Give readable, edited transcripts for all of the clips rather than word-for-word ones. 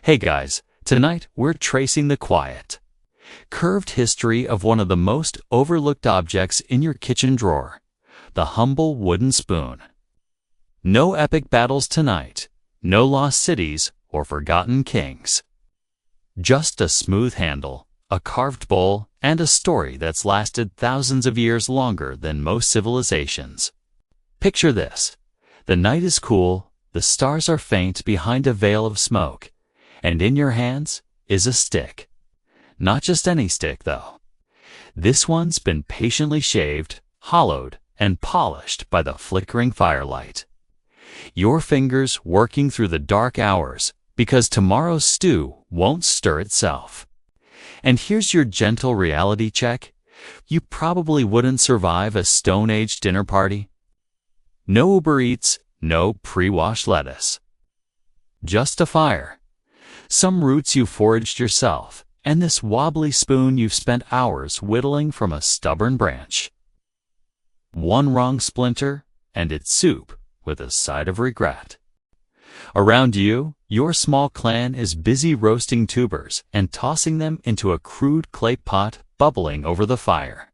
Hey guys, tonight we're tracing the quiet, curved history of one of the most overlooked objects in your kitchen drawer, the humble wooden spoon. No epic battles tonight, no lost cities or forgotten kings. Just a smooth handle, a carved bowl, and a story that's lasted thousands of years longer than most civilizations. Picture this. The night is cool, the stars are faint behind a veil of smoke, and in your hands is a stick. Not just any stick, though. This one's been patiently shaved, hollowed, and polished by the flickering firelight. Your fingers working through the dark hours because tomorrow's stew won't stir itself. And here's your gentle reality check. You probably wouldn't survive a Stone Age dinner party. No Uber Eats, no pre-washed lettuce. Just a fire. Some roots you foraged yourself, and this wobbly spoon you've spent hours whittling from a stubborn branch. One wrong splinter, and it's soup with a side of regret. Around you, your small clan is busy roasting tubers and tossing them into a crude clay pot bubbling over the fire.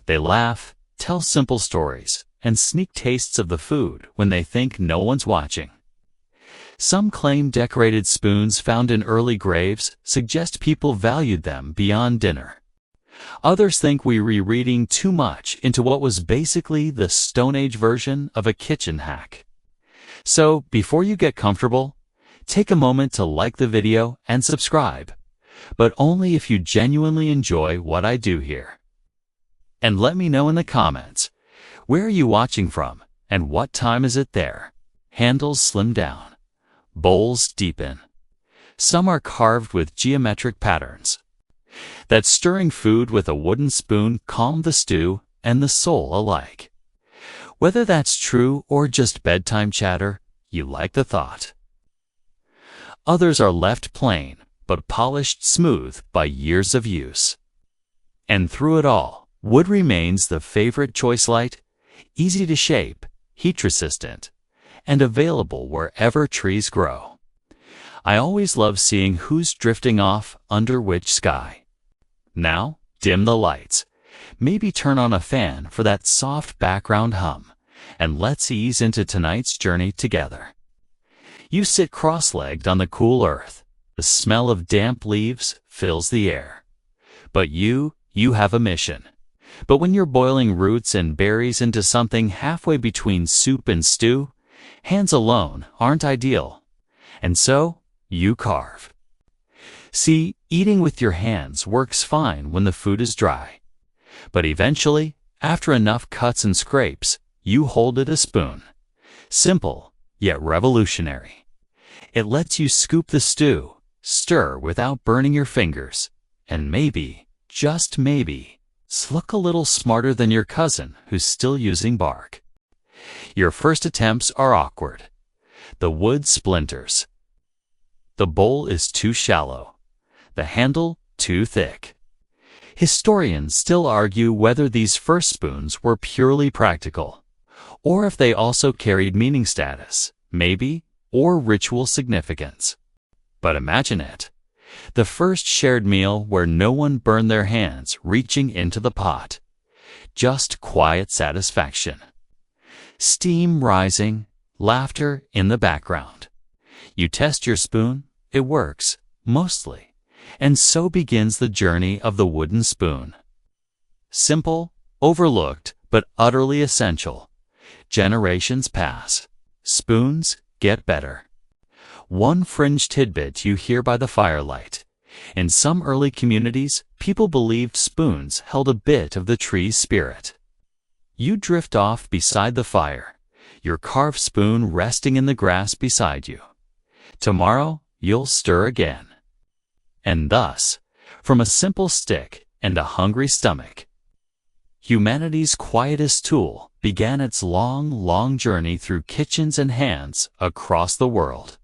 They laugh, tell simple stories, and sneak tastes of the food when they think no one's watching. Some claim decorated spoons found in early graves suggest people valued them beyond dinner. Others think we're rereading too much into what was basically the Stone Age version of a kitchen hack. So, before you get comfortable, take a moment to like the video and subscribe, but only if you genuinely enjoy what I do here. And let me know in the comments, where are you watching from, and what time is it there? Handles slim down. Bowls deepen. Some are carved with geometric patterns. That stirring food with a wooden spoon calmed the stew and the soul alike. Whether that's true or just bedtime chatter, you like the thought. Others are left plain, but polished smooth by years of use. And through it all, wood remains the favorite choice light, easy to shape, heat-resistant, and available wherever trees grow. I always love seeing who's drifting off under which sky. Now, dim the lights. Maybe turn on a fan for that soft background hum, and let's ease into tonight's journey together. You sit cross-legged on the cool earth. The smell of damp leaves fills the air. But you have a mission. But when you're boiling roots and berries into something halfway between soup and stew, hands alone aren't ideal. And so, you carve. See, eating with your hands works fine when the food is dry. But eventually, after enough cuts and scrapes, you hold it a spoon. Simple, yet revolutionary. It lets you scoop the stew, stir without burning your fingers, and maybe, just maybe, look a little smarter than your cousin who's still using bark. Your first attempts are awkward. The wood splinters. The bowl is too shallow. The handle too thick. Historians still argue whether these first spoons were purely practical, or if they also carried meaning status, maybe, or ritual significance. But imagine it. The first shared meal where no one burned their hands reaching into the pot. Just quiet satisfaction. Steam rising, laughter in the background. You test your spoon, it works, mostly. And so begins the journey of the wooden spoon. Simple, overlooked, but utterly essential. Generations pass. Spoons get better. One fringe tidbit you hear by the firelight. In some early communities, people believed spoons held a bit of the tree's spirit. You drift off beside the fire, your carved spoon resting in the grass beside you. Tomorrow, you'll stir again. And thus, from a simple stick and a hungry stomach, humanity's quietest tool began its long journey through kitchens and hands across the world.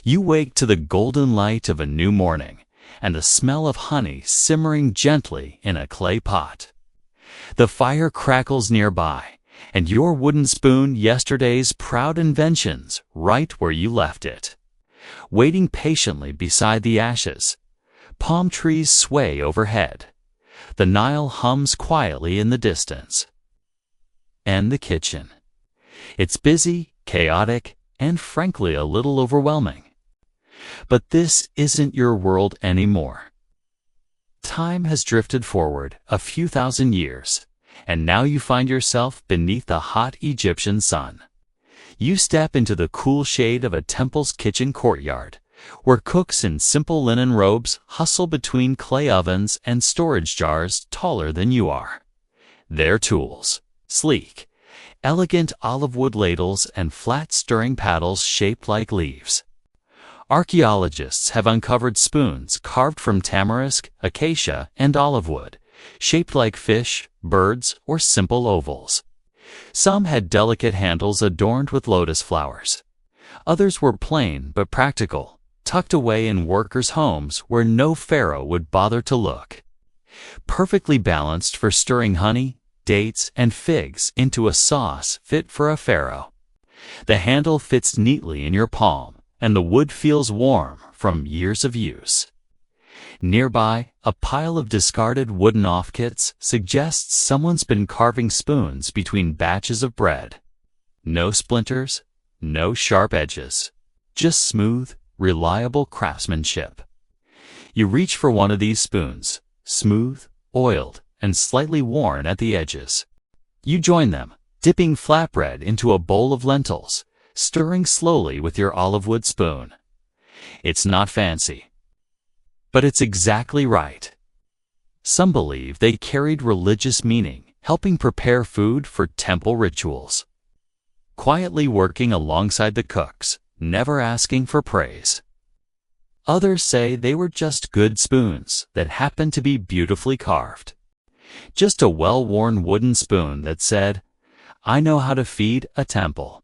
You wake to the golden light of a new morning and the smell of honey simmering gently in a clay pot. The fire crackles nearby, and your wooden spoon, yesterday's proud inventions, right where you left it. waiting patiently beside the ashes. Palm trees sway overhead. The Nile hums quietly in the distance. And the kitchen. It's busy, chaotic, and frankly a little overwhelming. But this isn't your world anymore. Time has drifted forward a few thousand years, and now you find yourself beneath the hot Egyptian sun. You step into the cool shade of a temple's kitchen courtyard, where cooks in simple linen robes hustle between clay ovens and storage jars taller than you are. Their tools, sleek, elegant olive wood ladles and flat stirring paddles shaped like leaves. Archaeologists have uncovered spoons carved from tamarisk, acacia, and olive wood, shaped like fish, birds, or simple ovals. Some had delicate handles adorned with lotus flowers. Others were plain but practical, tucked away in workers' homes where no pharaoh would bother to look. Perfectly balanced for stirring honey, dates, and figs into a sauce fit for a pharaoh. The handle fits neatly in your palm, and the wood feels warm from years of use. Nearby, a pile of discarded wooden offkits suggests someone's been carving spoons between batches of bread. No splinters, no sharp edges, just smooth, reliable craftsmanship. You reach for one of these spoons, smooth, oiled, and slightly worn at the edges. You join them, dipping flatbread into a bowl of lentils, stirring slowly with your olive wood spoon. It's not fancy, but it's exactly right. Some believe they carried religious meaning, helping prepare food for temple rituals. Quietly working alongside the cooks, never asking for praise. Others say they were just good spoons that happened to be beautifully carved. Just a well-worn wooden spoon that said, "I know how to feed a temple."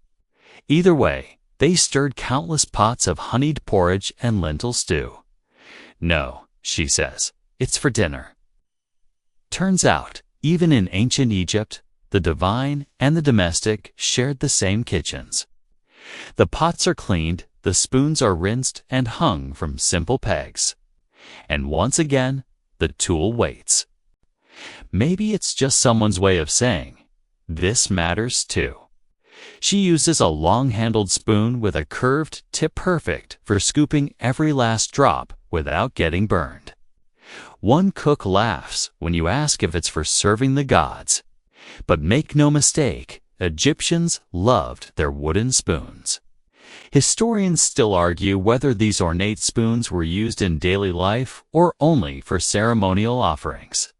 Either way, they stirred countless pots of honeyed porridge and lentil stew. "No," she says, "it's for dinner." Turns out, even in ancient Egypt, the divine and the domestic shared the same kitchens. The pots are cleaned, the spoons are rinsed and hung from simple pegs. And once again, the tool waits. Maybe it's just someone's way of saying, "This matters too." She uses a long-handled spoon with a curved tip perfect for scooping every last drop without getting burned. One cook laughs when you ask if it's for serving the gods. But make no mistake, Egyptians loved their wooden spoons. Historians still argue whether these ornate spoons were used in daily life or only for ceremonial offerings.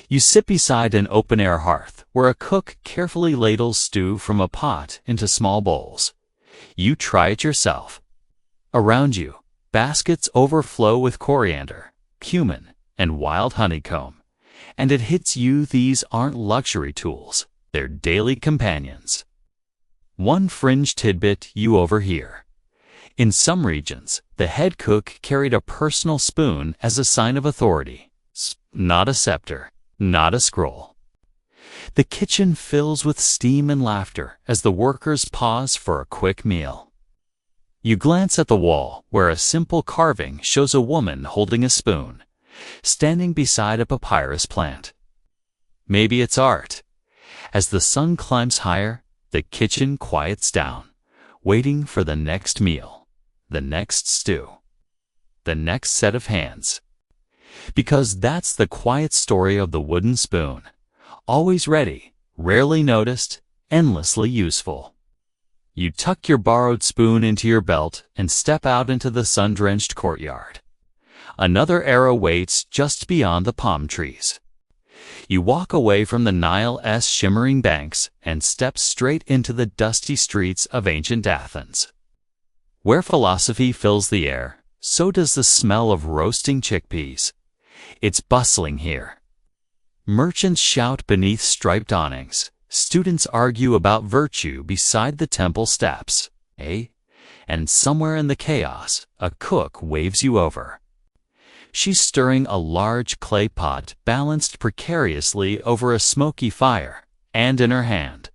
You sit beside an open-air hearth where a cook carefully ladles stew from a pot into small bowls. You try it yourself. Around you, baskets overflow with coriander, cumin, and wild honeycomb. And it hits you these aren't luxury tools, they're daily companions. One fringe tidbit you overhear. In some regions, the head cook carried a personal spoon as a sign of authority. Not a scepter, not a scroll. The kitchen fills with steam and laughter as the workers pause for a quick meal. You glance at the wall where a simple carving shows a woman holding a spoon, standing beside a papyrus plant. Maybe it's art. As the sun climbs higher, the kitchen quiets down, waiting for the next meal, the next stew, the next set of hands. Because that's the quiet story of the wooden spoon. Always ready, rarely noticed, endlessly useful. You tuck your borrowed spoon into your belt and step out into the sun-drenched courtyard. Another era waits just beyond the palm trees. You walk away from the Nile's shimmering banks and step straight into the dusty streets of ancient Athens. Where philosophy fills the air, so does the smell of roasting chickpeas. It's bustling here. Merchants shout beneath striped awnings. Students argue about virtue beside the temple steps. And somewhere in the chaos, a cook waves you over. She's stirring a large clay pot balanced precariously over a smoky fire, and in her hand,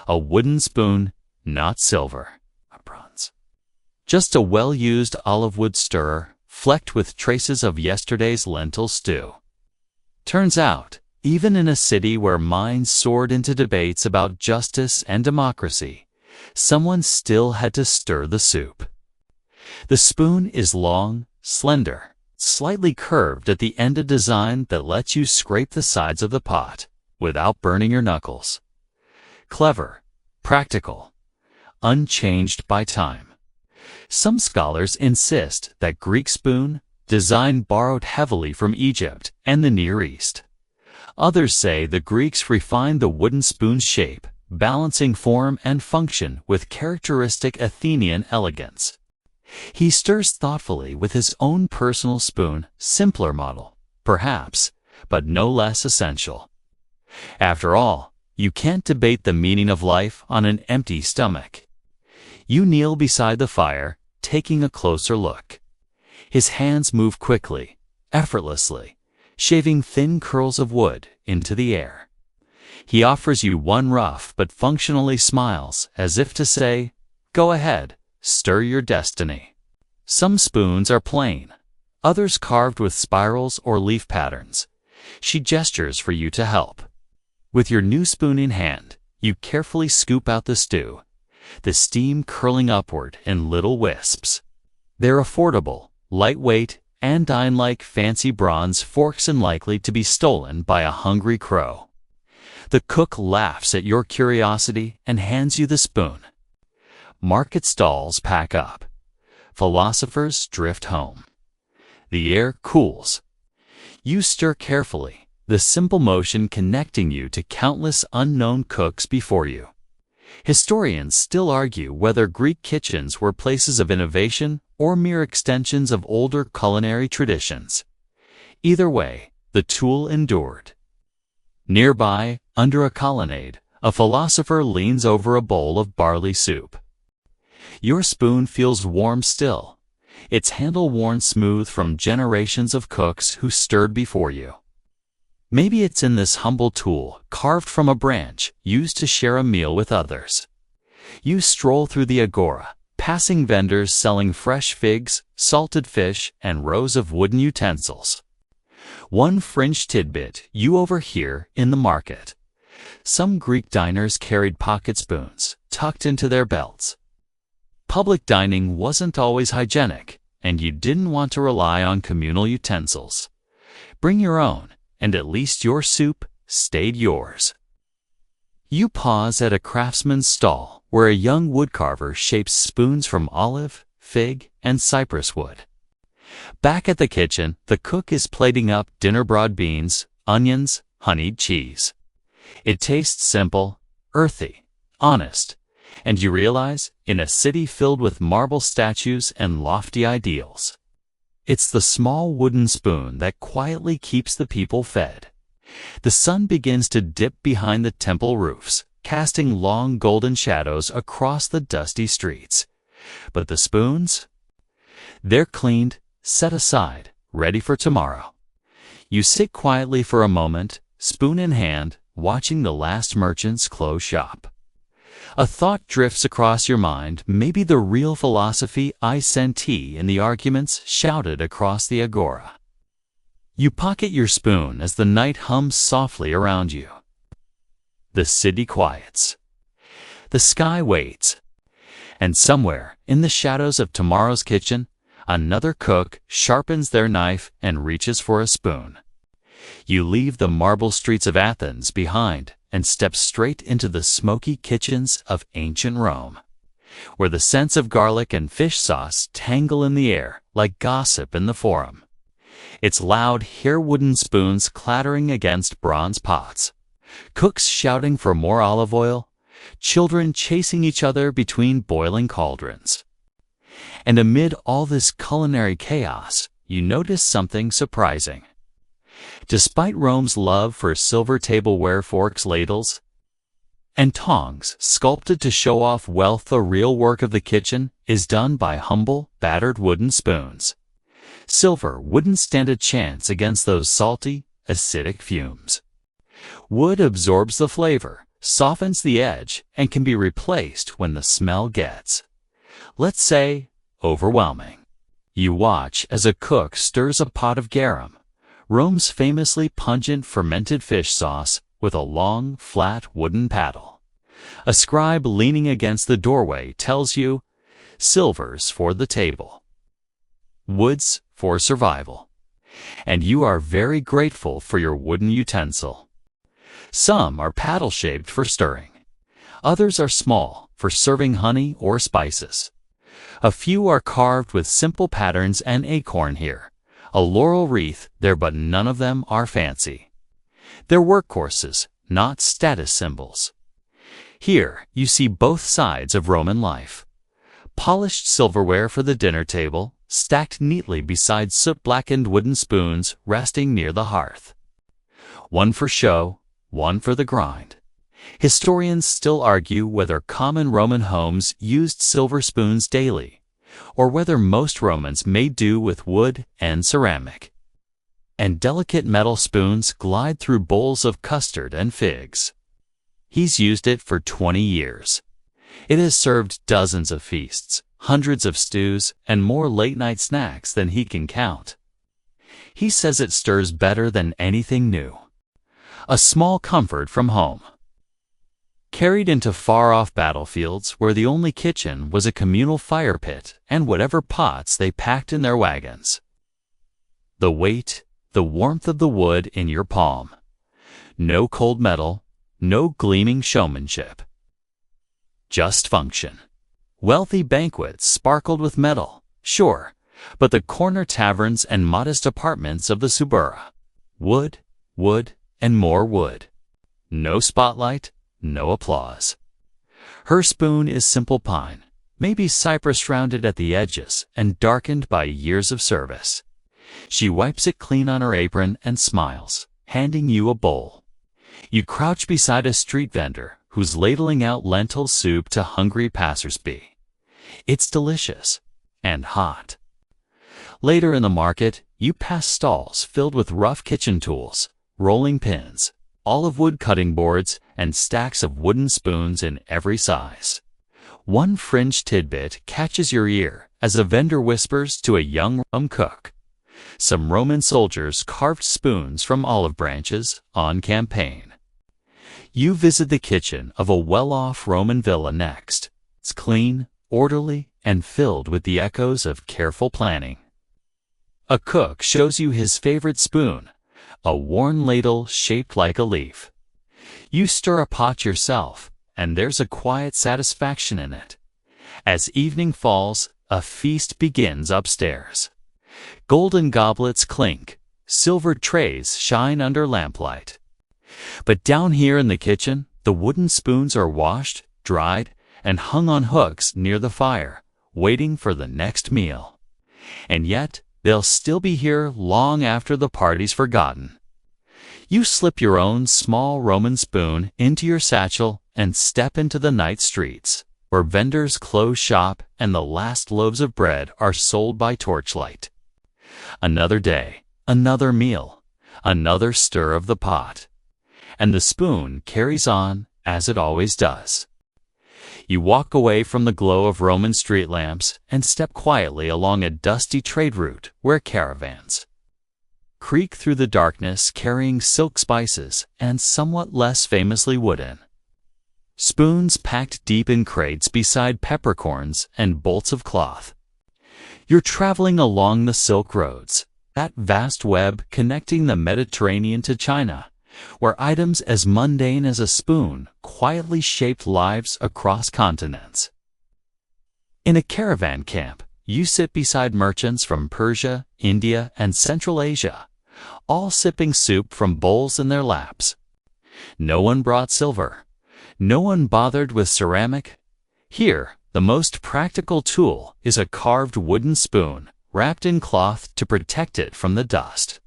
a wooden spoon, not silver, a bronze. Just a well-used olive wood stirrer, flecked with traces of yesterday's lentil stew. Turns out, even in a city where minds soared into debates about justice and democracy, someone still had to stir the soup. The spoon is long, slender, slightly curved at the end, a design that lets you scrape the sides of the pot without burning your knuckles. Clever, practical, unchanged by time. Some scholars insist that Greek spoon design borrowed heavily from Egypt and the Near East. Others say the Greeks refined the wooden spoon's shape, balancing form and function with characteristic Athenian elegance. He stirs thoughtfully with his own personal spoon, simpler model, perhaps, but no less essential. After all, you can't debate the meaning of life on an empty stomach. You kneel beside the fire, taking a closer look. His hands move quickly, effortlessly, shaving thin curls of wood into the air. He offers you one rough but functionally smiles, as if to say, "Go ahead, stir your destiny." Some spoons are plain, others carved with spirals or leaf patterns. She gestures for you to help. With your new spoon in hand, you carefully scoop out the stew, the steam curling upward in little wisps. They're affordable, lightweight, anodyne-like fancy bronze forks, unlikely to be stolen by a hungry crow. The cook laughs at your curiosity and hands you the spoon. Market stalls pack up. Philosophers drift home. The air cools. You stir carefully, the simple motion connecting you to countless unknown cooks before you. Historians still argue whether Greek kitchens were places of innovation or mere extensions of older culinary traditions. Either way, the tool endured. Nearby, under a colonnade, a philosopher leans over a bowl of barley soup. Your spoon feels warm still, its handle worn smooth from generations of cooks who stirred before you. Maybe it's in this humble tool, carved from a branch, used to share a meal with others. You stroll through the agora, passing vendors selling fresh figs, salted fish, and rows of wooden utensils. One fringe tidbit you overhear in the market. Some Greek diners carried pocket spoons, tucked into their belts. Public dining wasn't always hygienic, and you didn't want to rely on communal utensils. Bring your own, and at least your soup stayed yours. You pause at a craftsman's stall where a young woodcarver shapes spoons from olive, fig, and cypress wood. Back at the kitchen, the cook is plating up dinner: broad beans, onions, honeyed cheese. It tastes simple, earthy, honest, and you realize, in a city filled with marble statues and lofty ideals, it's the small wooden spoon that quietly keeps the people fed. The sun begins to dip behind the temple roofs, casting long golden shadows across the dusty streets. But the spoons? They're cleaned, set aside, ready for tomorrow. You sit quietly for a moment, spoon in hand, watching the last merchants close shop. A thought drifts across your mind, maybe the real philosophy I senti in the arguments shouted across the agora. You pocket your spoon as the night hums softly around you. The city quiets. The sky waits. And somewhere, in the shadows of tomorrow's kitchen, another cook sharpens their knife and reaches for a spoon. You leave the marble streets of Athens behind and step straight into the smoky kitchens of ancient Rome, where the scents of garlic and fish sauce tangle in the air like gossip in the forum. It's loud, hair wooden spoons clattering against bronze pots, cooks shouting for more olive oil, children chasing each other between boiling cauldrons. And amid all this culinary chaos, you notice something surprising. Despite Rome's love for silver tableware, forks, ladles, and tongs sculpted to show off wealth, the real work of the kitchen is done by humble, battered wooden spoons. Silver wouldn't stand a chance against those salty, acidic fumes. Wood absorbs the flavor, softens the edge, and can be replaced when the smell gets, let's say, overwhelming. You watch as a cook stirs a pot of garum, Rome's famously pungent fermented fish sauce, with a long, flat wooden paddle. A scribe leaning against the doorway tells you, "Silver's for the table. Wood's for survival." And you are very grateful for your wooden utensil. Some are paddle-shaped for stirring. Others are small, for serving honey or spices. A few are carved with simple patterns, an acorn here, a laurel wreath there, but none of them are fancy. They're workhorses, not status symbols. Here you see both sides of Roman life. Polished silverware for the dinner table, stacked neatly beside soot-blackened wooden spoons resting near the hearth. One for show, one for the grind. Historians still argue whether common Roman homes used silver spoons daily, or whether most Romans made do with wood and ceramic. And delicate metal spoons glide through bowls of custard and figs. He's used it for 20 years. It has served dozens of feasts, hundreds of stews, and more late-night snacks than he can count. He says it stirs better than anything new. A small comfort from home. Carried into far-off battlefields where the only kitchen was a communal fire pit and whatever pots they packed in their wagons. The weight, the warmth of the wood in your palm. No cold metal, no gleaming showmanship. Just function. Wealthy banquets sparkled with metal, sure, but the corner taverns and modest apartments of the Subura. Wood, wood, and more wood. No spotlight, no applause. Her spoon is simple pine, maybe cypress rounded at the edges and darkened by years of service. She wipes it clean on her apron and smiles, handing you a bowl. You crouch beside a street vendor who's ladling out lentil soup to hungry passersby. It's delicious and hot. Later in the market, you pass stalls filled with rough kitchen tools, rolling pins, olive wood cutting boards, and stacks of wooden spoons in every size. One fringe tidbit catches your ear as a vendor whispers to a young cook. Some Roman soldiers carved spoons from olive branches on campaign. You visit the kitchen of a well-off Roman villa next. It's clean, orderly, and filled with the echoes of careful planning. A cook shows you his favorite spoon, a worn ladle shaped like a leaf. You stir a pot yourself, and there's a quiet satisfaction in it. As evening falls, a feast begins upstairs. Golden goblets clink, silver trays shine under lamplight. But down here in the kitchen, the wooden spoons are washed, dried, and hung on hooks near the fire, waiting for the next meal. And yet, they'll still be here long after the party's forgotten. You slip your own small Roman spoon into your satchel and step into the night streets, where vendors close shop and the last loaves of bread are sold by torchlight. Another day, another meal, another stir of the pot. And the spoon carries on as it always does. You walk away from the glow of Roman street lamps and step quietly along a dusty trade route where caravans creak through the darkness carrying silk spices and somewhat less famously wooden spoons packed deep in crates beside peppercorns and bolts of cloth. You're traveling along the Silk Roads, that vast web connecting the Mediterranean to China, where items as mundane as a spoon quietly shaped lives across continents. In a caravan camp, you sit beside merchants from Persia, India, and Central Asia, all sipping soup from bowls in their laps. No one brought silver. No one bothered with ceramic. Here, the most practical tool is a carved wooden spoon wrapped in cloth to protect it from the dust.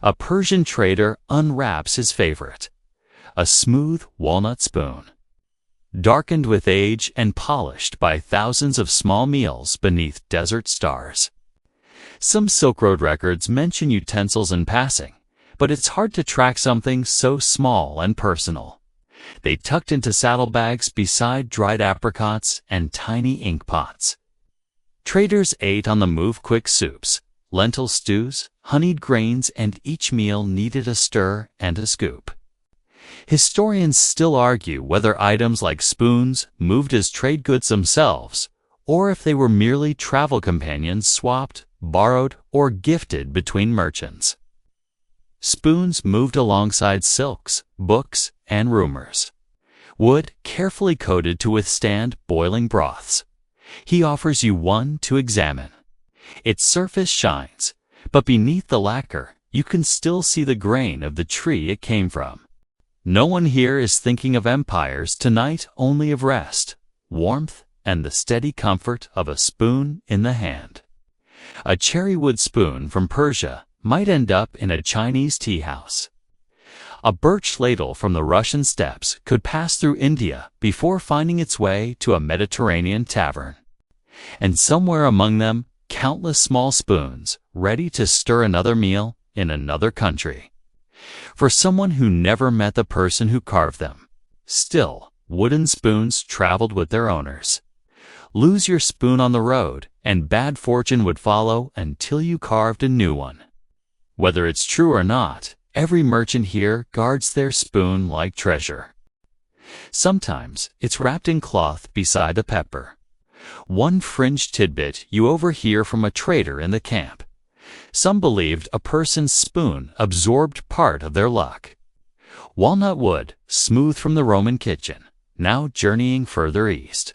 A Persian trader unwraps his favorite, a smooth walnut spoon, darkened with age and polished by thousands of small meals beneath desert stars. Some Silk Road records mention utensils in passing, but it's hard to track something so small and personal. They tucked into saddlebags beside dried apricots and tiny ink pots. Traders ate on the move quick soups, lentil stews, honeyed grains, and each meal needed a stir and a scoop. Historians still argue whether items like spoons moved as trade goods themselves, or if they were merely travel companions swapped, borrowed, or gifted between merchants. Spoons moved alongside silks, books, and rumors. Wood carefully coated to withstand boiling broths. He offers you one to examine. Its surface shines, but beneath the lacquer, you can still see the grain of the tree it came from. No one here is thinking of empires tonight, only of rest, warmth, and the steady comfort of a spoon in the hand. A cherrywood spoon from Persia might end up in a Chinese tea house. A birch ladle from the Russian steppes could pass through India before finding its way to a Mediterranean tavern. And somewhere among them, countless small spoons ready to stir another meal in another country. For someone who never met the person who carved them, still, wooden spoons traveled with their owners. Lose your spoon on the road, and bad fortune would follow until you carved a new one. Whether it's true or not, every merchant here guards their spoon like treasure. Sometimes it's wrapped in cloth beside a pepper. One fringe tidbit you overhear from a trader in the camp. Some believed a person's spoon absorbed part of their luck. Walnut wood, smooth from the Roman kitchen, now journeying further east.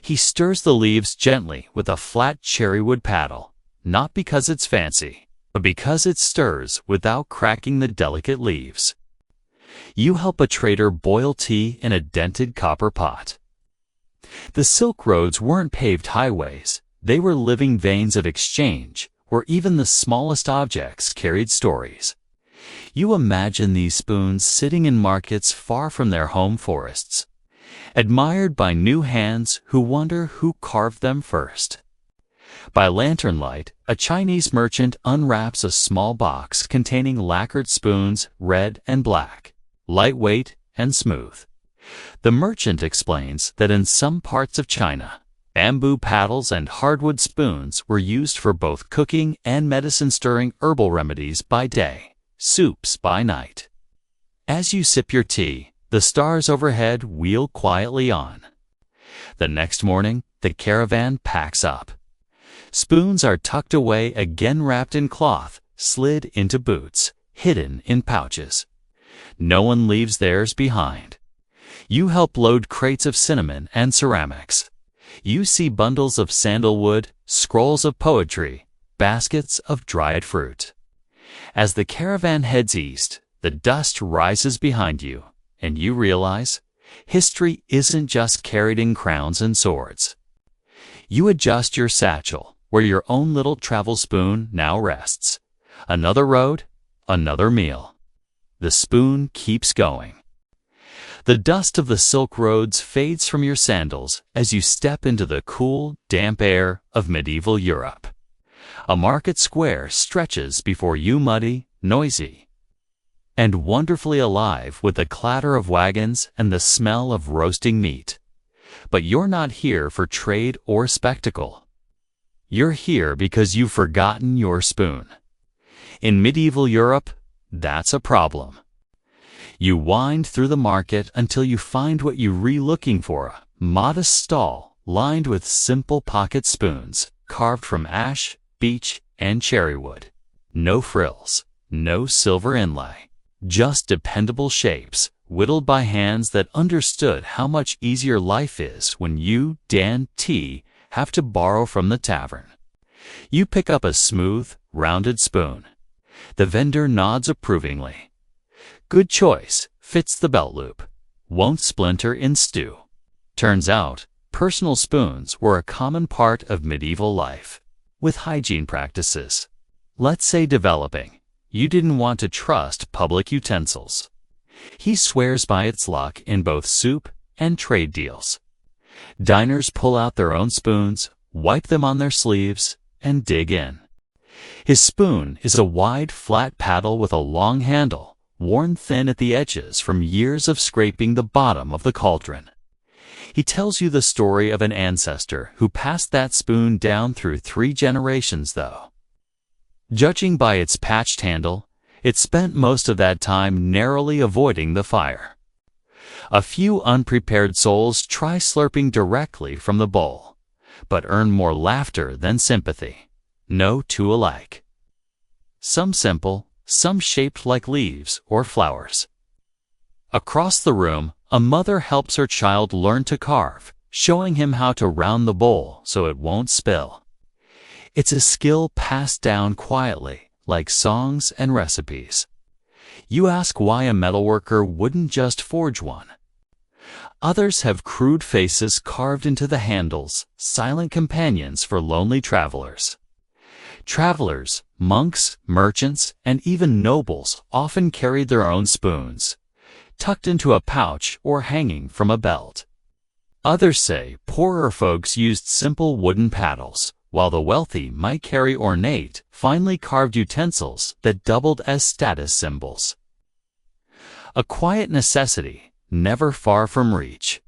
He stirs the leaves gently with a flat cherrywood paddle, not because it's fancy, but because it stirs without cracking the delicate leaves. You help a trader boil tea in a dented copper pot. The Silk Roads weren't paved highways, they were living veins of exchange, where even the smallest objects carried stories. You imagine these spoons sitting in markets far from their home forests, admired by new hands who wonder who carved them first. By lantern light, a Chinese merchant unwraps a small box containing lacquered spoons, red and black, lightweight and smooth. The merchant explains that in some parts of China, bamboo paddles and hardwood spoons were used for both cooking and medicine-stirring herbal remedies by day, soups by night. As you sip your tea, the stars overhead wheel quietly on. The next morning, the caravan packs up. Spoons are tucked away, again wrapped in cloth, slid into boots, hidden in pouches. No one leaves theirs behind. You help load crates of cinnamon and ceramics. You see bundles of sandalwood, scrolls of poetry, baskets of dried fruit. As the caravan heads east, the dust rises behind you, and you realize history isn't just carried in crowns and swords. You adjust your satchel, where your own little travel spoon now rests. Another road, another meal. The spoon keeps going. The dust of the Silk Roads fades from your sandals as you step into the cool, damp air of medieval Europe. A market square stretches before you, muddy, noisy, and wonderfully alive with the clatter of wagons and the smell of roasting meat. But you're not here for trade or spectacle. You're here because you've forgotten your spoon. In medieval Europe, that's a problem. You wind through the market until you find what you're looking for, a modest stall lined with simple pocket spoons carved from ash, beech, and cherrywood. No frills, no silver inlay, just dependable shapes, whittled by hands that understood how much easier life is when you, Dan T., have to borrow from the tavern. You pick up a smooth, rounded spoon. The vendor nods approvingly. Good choice, fits the belt loop, won't splinter in stew. Turns out, personal spoons were a common part of medieval life, with hygiene practices, let's say, developing. You didn't want to trust public utensils. He swears by its luck in both soup and trade deals. Diners pull out their own spoons, wipe them on their sleeves, and dig in. His spoon is a wide, flat paddle with a long handle, worn thin at the edges from years of scraping the bottom of the cauldron. He tells you the story of an ancestor who passed that spoon down through 3 generations, though. Judging by its patched handle, it spent most of that time narrowly avoiding the fire. A few unprepared souls try slurping directly from the bowl, but earn more laughter than sympathy. No two alike. Some simple, some shaped like leaves or flowers. Across the room, a mother helps her child learn to carve, showing him how to round the bowl so it won't spill. It's a skill passed down quietly, like songs and recipes. You ask why a metalworker wouldn't just forge one. Others have crude faces carved into the handles, silent companions for lonely travelers. Travelers, monks, merchants, and even nobles often carried their own spoons, tucked into a pouch or hanging from a belt. Others say poorer folks used simple wooden paddles, while the wealthy might carry ornate, finely carved utensils that doubled as status symbols. A quiet necessity, never far from reach.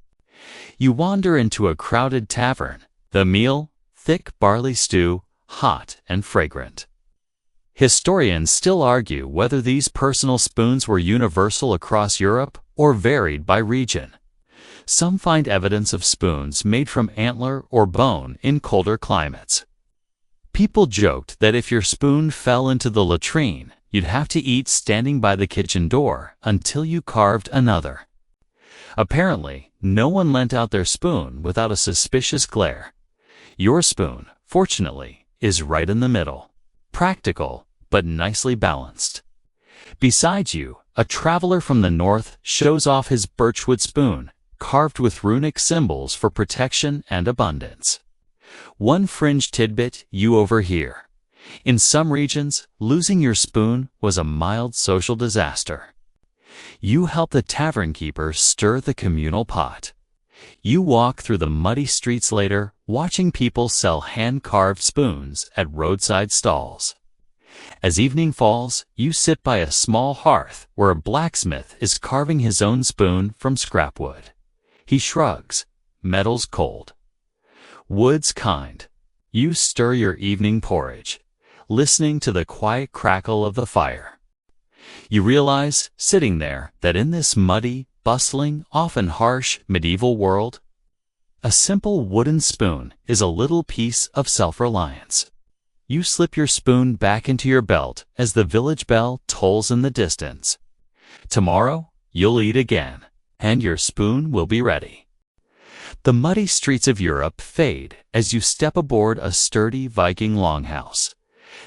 You wander into a crowded tavern, the meal, thick barley stew, hot and fragrant. Historians still argue whether these personal spoons were universal across Europe or varied by region. Some find evidence of spoons made from antler or bone in colder climates. People joked that if your spoon fell into the latrine, you'd have to eat standing by the kitchen door until you carved another. Apparently, no one lent out their spoon without a suspicious glare. Your spoon, fortunately, is right in the middle. Practical, but nicely balanced. Beside you, a traveler from the north shows off his birchwood spoon, carved with runic symbols for protection and abundance. One fringe tidbit you overhear. In some regions, losing your spoon was a mild social disaster. You help the tavern keeper stir the communal pot. You walk through the muddy streets later, watching people sell hand-carved spoons at roadside stalls. As evening falls, you sit by a small hearth where a blacksmith is carving his own spoon from scrap wood. He shrugs. Metal's cold. Wood's kind. You stir your evening porridge, listening to the quiet crackle of the fire. You realize, sitting there, that in this muddy, bustling, often harsh, medieval world, a simple wooden spoon is a little piece of self-reliance. You slip your spoon back into your belt as the village bell tolls in the distance. Tomorrow, you'll eat again, and your spoon will be ready. The muddy streets of Europe fade as you step aboard a sturdy Viking longhouse,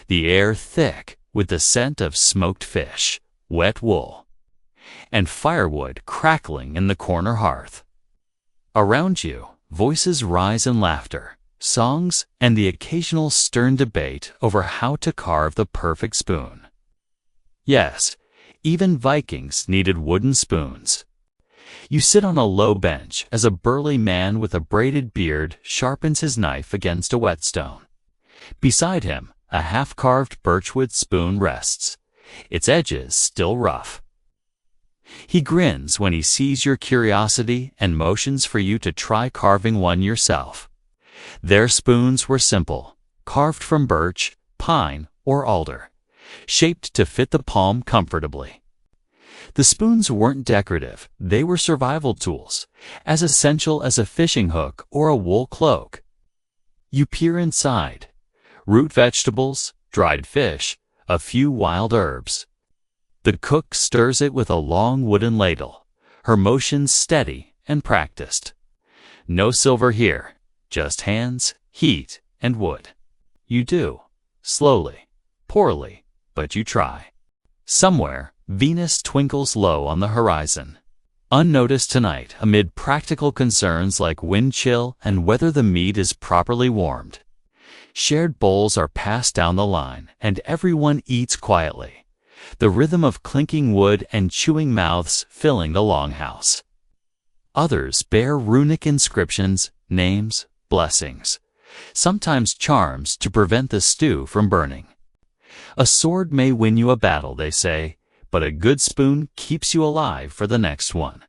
the air thick with the scent of smoked fish, wet wool, and firewood crackling in the corner hearth. Around you, voices rise in laughter, songs, and the occasional stern debate over how to carve the perfect spoon. Yes, even Vikings needed wooden spoons. You sit on a low bench as a burly man with a braided beard sharpens his knife against a whetstone. Beside him, a half-carved birchwood spoon rests, its edges still rough. He grins when he sees your curiosity and motions for you to try carving one yourself. Their spoons were simple, carved from birch, pine, or alder, shaped to fit the palm comfortably. The spoons weren't decorative, they were survival tools, as essential as a fishing hook or a wool cloak. You peer inside. Root vegetables, dried fish, a few wild herbs. The cook stirs it with a long wooden ladle, her motions steady and practiced. No silver here, just hands, heat, and wood. You do. Slowly. Poorly, but you try. Somewhere, Venus twinkles low on the horizon. Unnoticed tonight amid practical concerns like wind chill and whether the meat is properly warmed. Shared bowls are passed down the line, and everyone eats quietly, the rhythm of clinking wood and chewing mouths filling the longhouse. Others bear runic inscriptions, names, blessings, sometimes charms to prevent the stew from burning. A sword may win you a battle, they say, but a good spoon keeps you alive for the next one.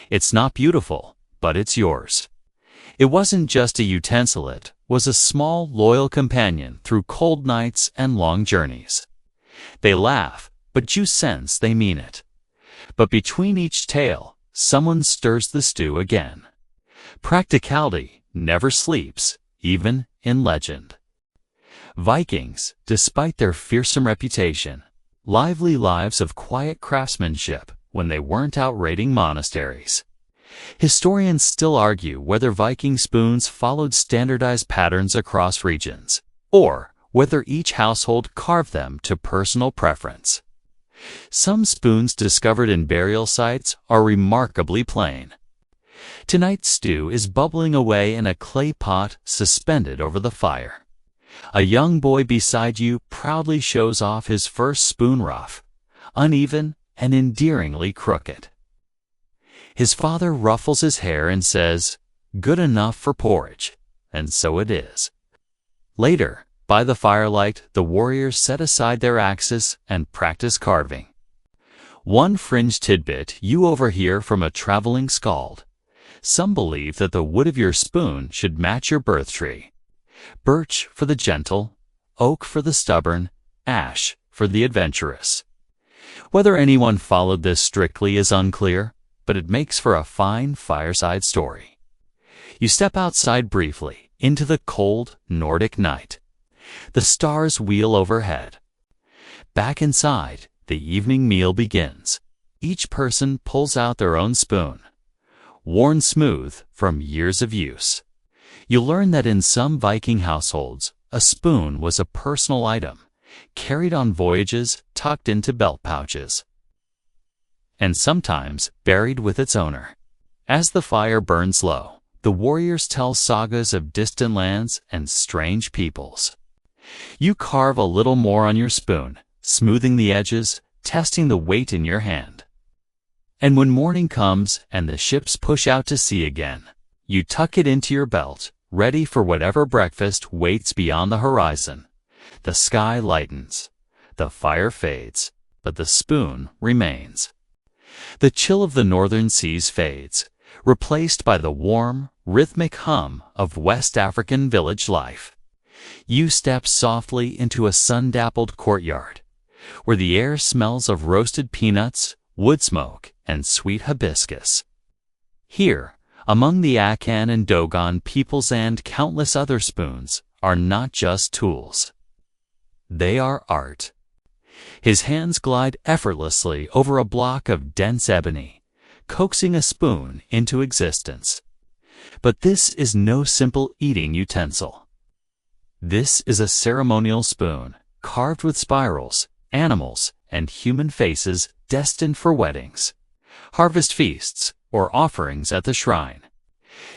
It's not beautiful, but it's yours. It wasn't just a utensil, it was a small, loyal companion through cold nights and long journeys. They laugh, but you sense they mean it. But between each tale, someone stirs the stew again. Practicality never sleeps, even in legend. Vikings, despite their fearsome reputation, lively lives of quiet craftsmanship when they weren't out raiding monasteries. Historians still argue whether Viking spoons followed standardized patterns across regions, or whether each household carved them to personal preference. Some spoons discovered in burial sites are remarkably plain. Tonight's stew is bubbling away in a clay pot suspended over the fire. A young boy beside you proudly shows off his first spoon rough, uneven and endearingly crooked. His father ruffles his hair and says, "Good enough for porridge," and so it is. Later, by the firelight, the warriors set aside their axes and practice carving. One fringe tidbit you overhear from a traveling skald. Some believe that the wood of your spoon should match your birth tree. Birch for the gentle, oak for the stubborn, ash for the adventurous. Whether anyone followed this strictly is unclear, but it makes for a fine fireside story. You step outside briefly into the cold Nordic night. The stars wheel overhead. Back inside, the evening meal begins. Each person pulls out their own spoon, worn smooth from years of use. You learn that in some Viking households, a spoon was a personal item, carried on voyages, tucked into belt pouches, and sometimes buried with its owner. As the fire burns low, the warriors tell sagas of distant lands and strange peoples. You carve a little more on your spoon, smoothing the edges, testing the weight in your hand. And when morning comes and the ships push out to sea again, you tuck it into your belt, ready for whatever breakfast waits beyond the horizon. The sky lightens, the fire fades, but the spoon remains. The chill of the northern seas fades, replaced by the warm, rhythmic hum of West African village life. You step softly into a sun-dappled courtyard, where the air smells of roasted peanuts, wood smoke, and sweet hibiscus. Here, among the Akan and Dogon peoples and countless other spoons, are not just tools. They are art. His hands glide effortlessly over a block of dense ebony, coaxing a spoon into existence. But this is no simple eating utensil. This is a ceremonial spoon, carved with spirals, animals, and human faces destined for weddings, harvest feasts, or offerings at the shrine.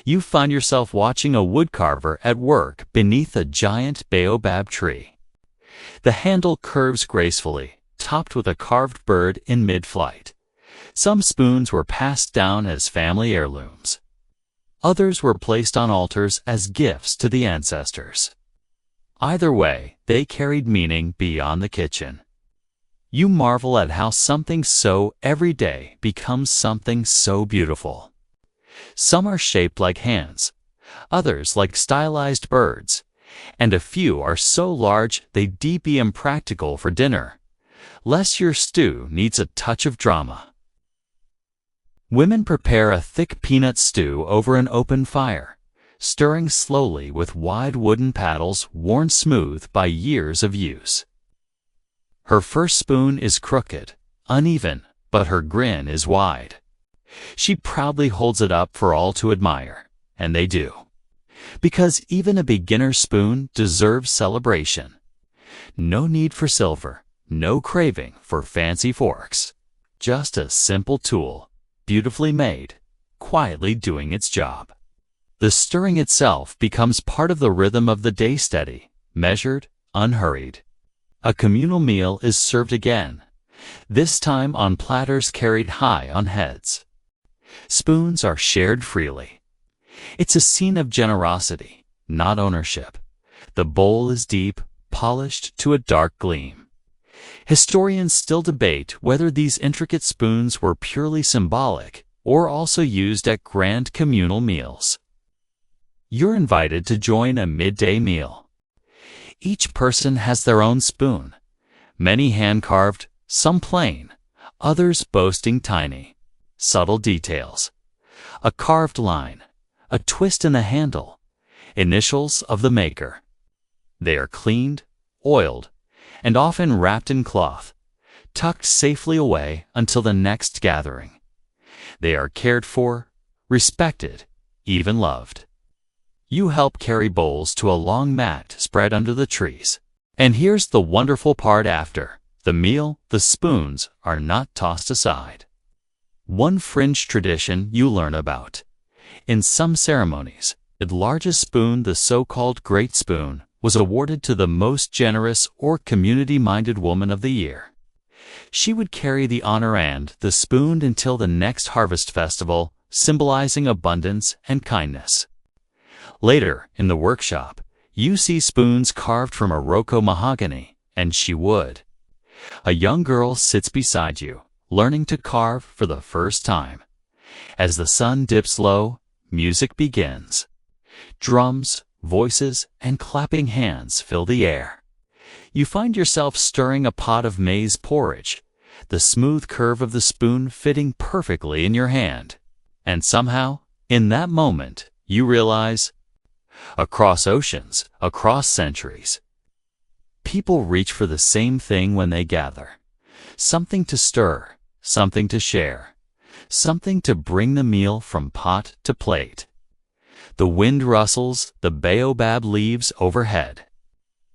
You find yourself watching a woodcarver at work beneath a giant baobab tree. The handle curves gracefully, topped with a carved bird in mid-flight. Some spoons were passed down as family heirlooms. Others were placed on altars as gifts to the ancestors. Either way, they carried meaning beyond the kitchen. You marvel at how something so everyday becomes something so beautiful. Some are shaped like hands, others like stylized birds, and a few are so large they'd be impractical for dinner, lest your stew needs a touch of drama. Women prepare a thick peanut stew over an open fire, stirring slowly with wide wooden paddles worn smooth by years of use. Her first spoon is crooked, uneven, but her grin is wide. She proudly holds it up for all to admire, and they do. Because even a beginner spoon deserves celebration. No need for silver, no craving for fancy forks. Just a simple tool, beautifully made, quietly doing its job. The stirring itself becomes part of the rhythm of the day, steady, measured, unhurried. A communal meal is served again, this time on platters carried high on heads. Spoons are shared freely. It's a scene of generosity, not ownership. The bowl is deep, polished to a dark gleam. Historians still debate whether these intricate spoons were purely symbolic or also used at grand communal meals. You're invited to join a midday meal. Each person has their own spoon, many hand-carved, some plain, others boasting tiny, subtle details. A carved line, a twist in the handle, initials of the maker. They are cleaned, oiled, and often wrapped in cloth, tucked safely away until the next gathering. They are cared for, respected, even loved. You help carry bowls to a long mat spread under the trees. And here's the wonderful part after the meal, the spoons are not tossed aside. One fringe tradition you learn about. In some ceremonies, the largest spoon, the so-called great spoon, was awarded to the most generous or community-minded woman of the year. She would carry the honor and the spoon until the next harvest festival, symbolizing abundance and kindness. Later, in the workshop, you see spoons carved from Morocco mahogany and she wood. A young girl sits beside you, learning to carve for the first time. As the sun dips low, music begins. Drums, voices, and clapping hands fill the air. You find yourself stirring a pot of maize porridge, the smooth curve of the spoon fitting perfectly in your hand. And somehow, in that moment, you realize, across oceans, across centuries, people reach for the same thing when they gather. Something to stir, something to share, something to bring the meal from pot to plate. The wind rustles the baobab leaves overhead.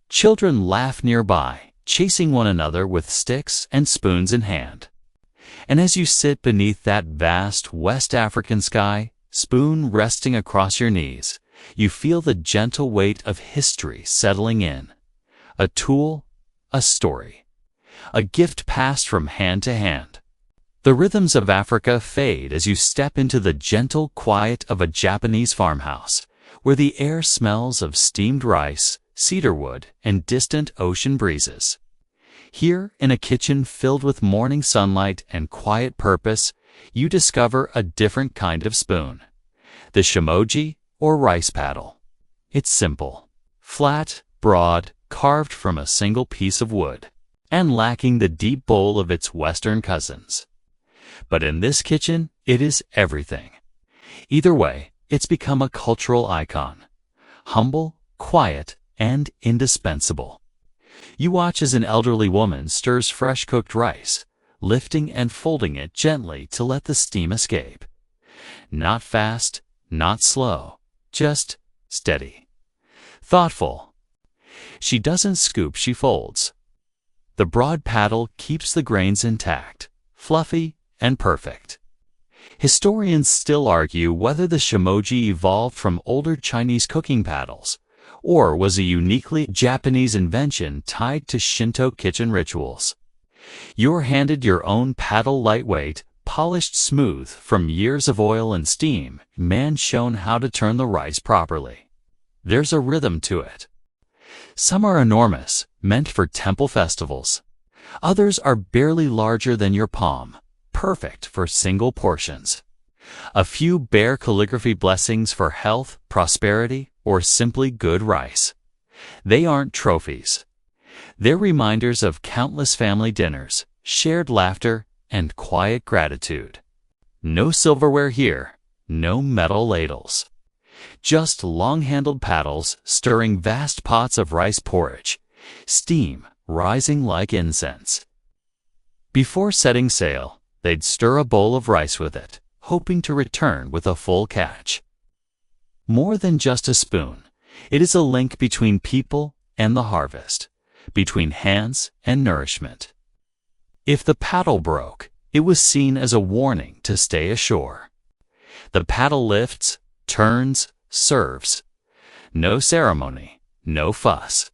Children laugh nearby, chasing one another with sticks and spoons in hand. And as you sit beneath that vast West African sky, spoon resting across your knees, you feel the gentle weight of history settling in. A tool, a story, a gift passed from hand to hand. The rhythms of Africa fade as you step into the gentle quiet of a Japanese farmhouse, where the air smells of steamed rice, cedarwood, and distant ocean breezes. Here, in a kitchen filled with morning sunlight and quiet purpose, you discover a different kind of spoon. The shimoji, or rice paddle. It's simple, flat, broad, carved from a single piece of wood, and lacking the deep bowl of its Western cousins. But in this kitchen, it is everything. Either way, it's become a cultural icon. Humble, quiet, and indispensable. You watch as an elderly woman stirs fresh cooked rice, lifting and folding it gently to let the steam escape. Not fast, not slow, just steady. Thoughtful. She doesn't scoop, she folds. The broad paddle keeps the grains intact, fluffy, and perfect. Historians still argue whether the shimoji evolved from older Chinese cooking paddles, or was a uniquely Japanese invention tied to Shinto kitchen rituals. You're handed your own paddle, lightweight, polished smooth from years of oil and steam, man shown how to turn the rice properly. There's a rhythm to it. Some are enormous, meant for temple festivals. Others are barely larger than your palm, perfect for single portions. A few bear calligraphy blessings for health, prosperity, or simply good rice. They aren't trophies. They're reminders of countless family dinners, shared laughter, and quiet gratitude. No silverware here, no metal ladles. Just long-handled paddles stirring vast pots of rice porridge, steam rising like incense. Before setting sail, they'd stir a bowl of rice with it, hoping to return with a full catch. More than just a spoon, it is a link between people and the harvest, between hands and nourishment. If the paddle broke, it was seen as a warning to stay ashore. The paddle lifts, turns, serves. No ceremony, no fuss.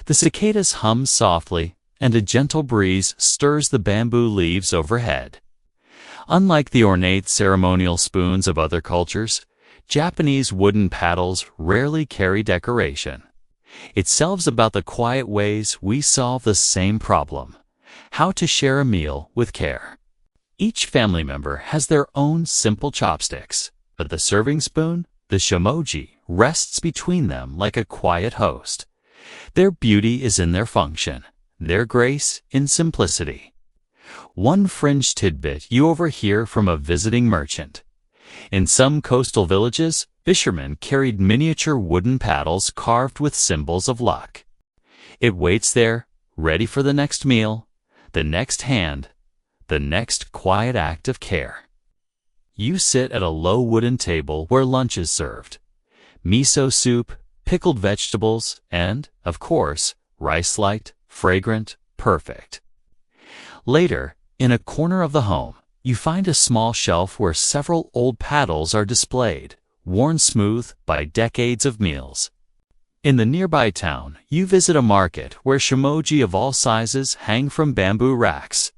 The cicadas hum softly, and a gentle breeze stirs the bamboo leaves overhead. Unlike the ornate ceremonial spoons of other cultures, Japanese wooden paddles rarely carry decoration. It tells about the quiet ways we solve the same problem: how to share a meal with care. Each family member has their own simple chopsticks, but the serving spoon, the shimoji, rests between them like a quiet host. Their beauty is in their function, their grace in simplicity. One fringe tidbit you overhear from a visiting merchant. In some coastal villages, fishermen carried miniature wooden paddles carved with symbols of luck. It waits there, ready for the next meal, the next hand, the next quiet act of care. You sit at a low wooden table where lunch is served. Miso soup, pickled vegetables, and, of course, rice light, fragrant, perfect. Later, in a corner of the home, you find a small shelf where several old paddles are displayed, worn smooth by decades of meals. In the nearby town, you visit a market where shimoji of all sizes hang from bamboo racks.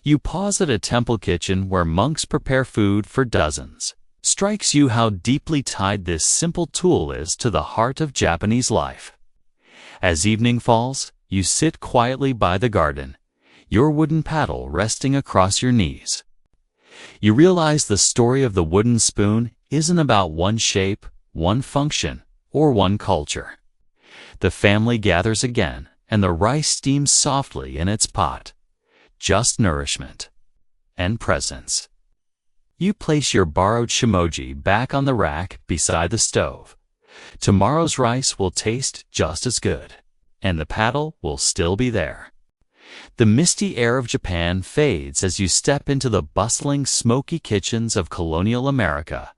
You pause at a temple kitchen where monks prepare food for dozens. Strikes you how deeply tied this simple tool is to the heart of Japanese life. As evening falls, you sit quietly by the garden, your wooden paddle resting across your knees. You realize the story of the wooden spoon isn't about one shape, one function, or one culture. The family gathers again, and the rice steams softly in its pot. Just nourishment and presence. You place your borrowed shimoji back on the rack beside the stove. Tomorrow's rice will taste just as good, and the paddle will still be there. The misty air of Japan fades as you step into the bustling, smoky kitchens of colonial America,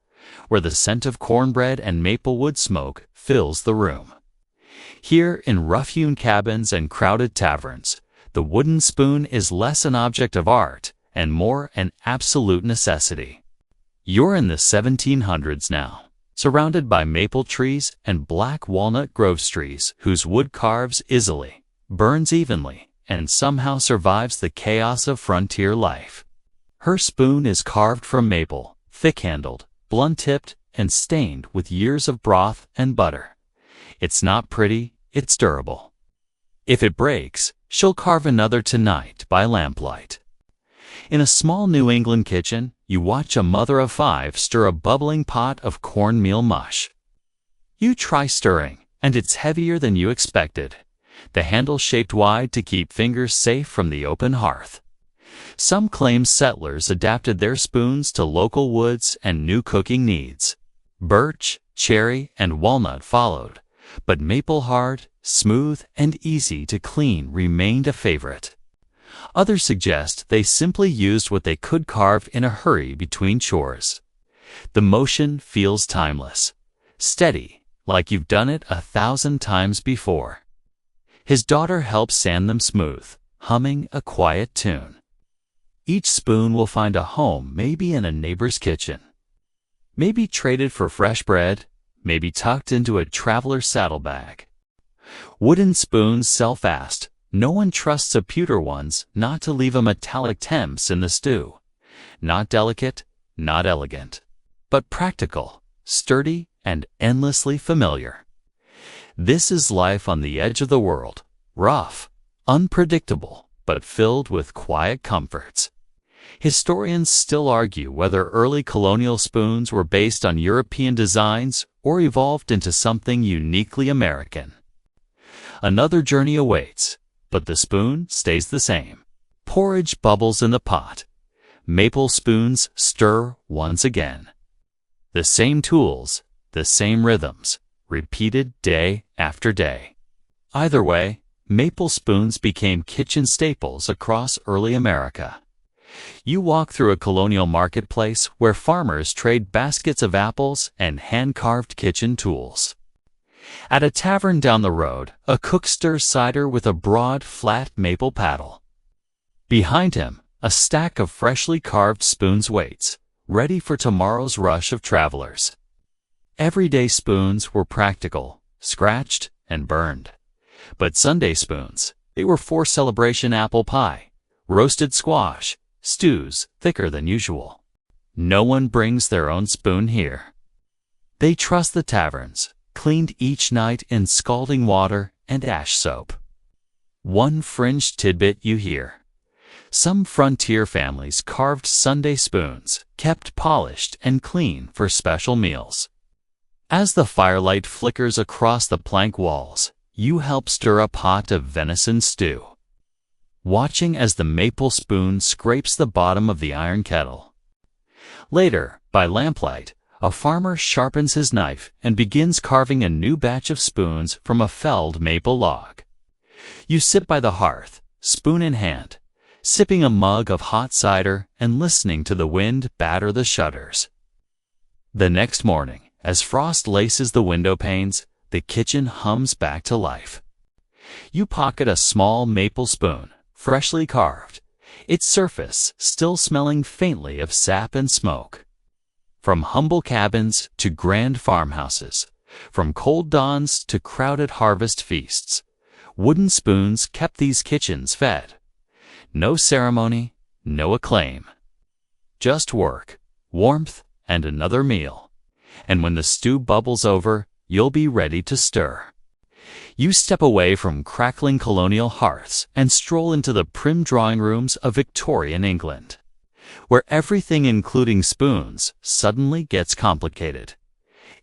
where the scent of cornbread and maplewood smoke fills the room. Here, in rough-hewn cabins and crowded taverns, the wooden spoon is less an object of art and more an absolute necessity. You're in the 1700s now, surrounded by maple trees and black walnut grove trees whose wood carves easily, burns evenly, and somehow survives the chaos of frontier life. Her spoon is carved from maple, thick-handled, blunt-tipped, and stained with years of broth and butter. It's not pretty, it's durable. If it breaks, she'll carve another tonight by lamplight. In a small New England kitchen, you watch a mother of five stir a bubbling pot of cornmeal mush. You try stirring, and it's heavier than you expected. The handle shaped wide to keep fingers safe from the open hearth. Some claim settlers adapted their spoons to local woods and new cooking needs. Birch, cherry, and walnut followed, but maple hard, smooth, and easy to clean remained a favorite. Others suggest they simply used what they could carve in a hurry between chores. The motion feels timeless, steady, like you've done it 1,000 times before. His daughter helps sand them smooth, humming a quiet tune. Each spoon will find a home maybe in a neighbor's kitchen. Maybe traded for fresh bread, maybe tucked into a traveler's saddlebag. Wooden spoons sell fast. No one trusts a pewter ones not to leave a metallic temps in the stew. Not delicate, not elegant, but practical, sturdy, and endlessly familiar. This is life on the edge of the world, rough, unpredictable, but filled with quiet comforts. Historians still argue whether early colonial spoons were based on European designs or evolved into something uniquely American. Another journey awaits, but the spoon stays the same. Porridge bubbles in the pot. Maple spoons stir once again. The same tools, the same rhythms, repeated day after day. Either way, maple spoons became kitchen staples across early America. You walk through a colonial marketplace where farmers trade baskets of apples and hand-carved kitchen tools. At a tavern down the road, a cook stirs cider with a broad, flat maple paddle. Behind him, a stack of freshly carved spoons waits, ready for tomorrow's rush of travelers. Everyday spoons were practical, scratched, and burned. But Sunday spoons, they were for celebration apple pie, roasted squash, stews thicker than usual. No one brings their own spoon here. They trust the taverns, cleaned each night in scalding water and ash soap. One fringed tidbit you hear. Some frontier families carved Sunday spoons, kept polished and clean for special meals. As the firelight flickers across the plank walls, you help stir a pot of venison stew, watching as the maple spoon scrapes the bottom of the iron kettle. Later, by lamplight, a farmer sharpens his knife and begins carving a new batch of spoons from a felled maple log. You sit by the hearth, spoon in hand, sipping a mug of hot cider and listening to the wind batter the shutters. The next morning, as frost laces the window panes, the kitchen hums back to life. You pocket a small maple spoon, freshly carved, its surface still smelling faintly of sap and smoke. From humble cabins to grand farmhouses, from cold dawns to crowded harvest feasts, wooden spoons kept these kitchens fed. No ceremony, no acclaim. Just work, warmth, and another meal. And when the stew bubbles over, you'll be ready to stir. You step away from crackling colonial hearths and stroll into the prim drawing rooms of Victorian England, where everything, including spoons, suddenly gets complicated.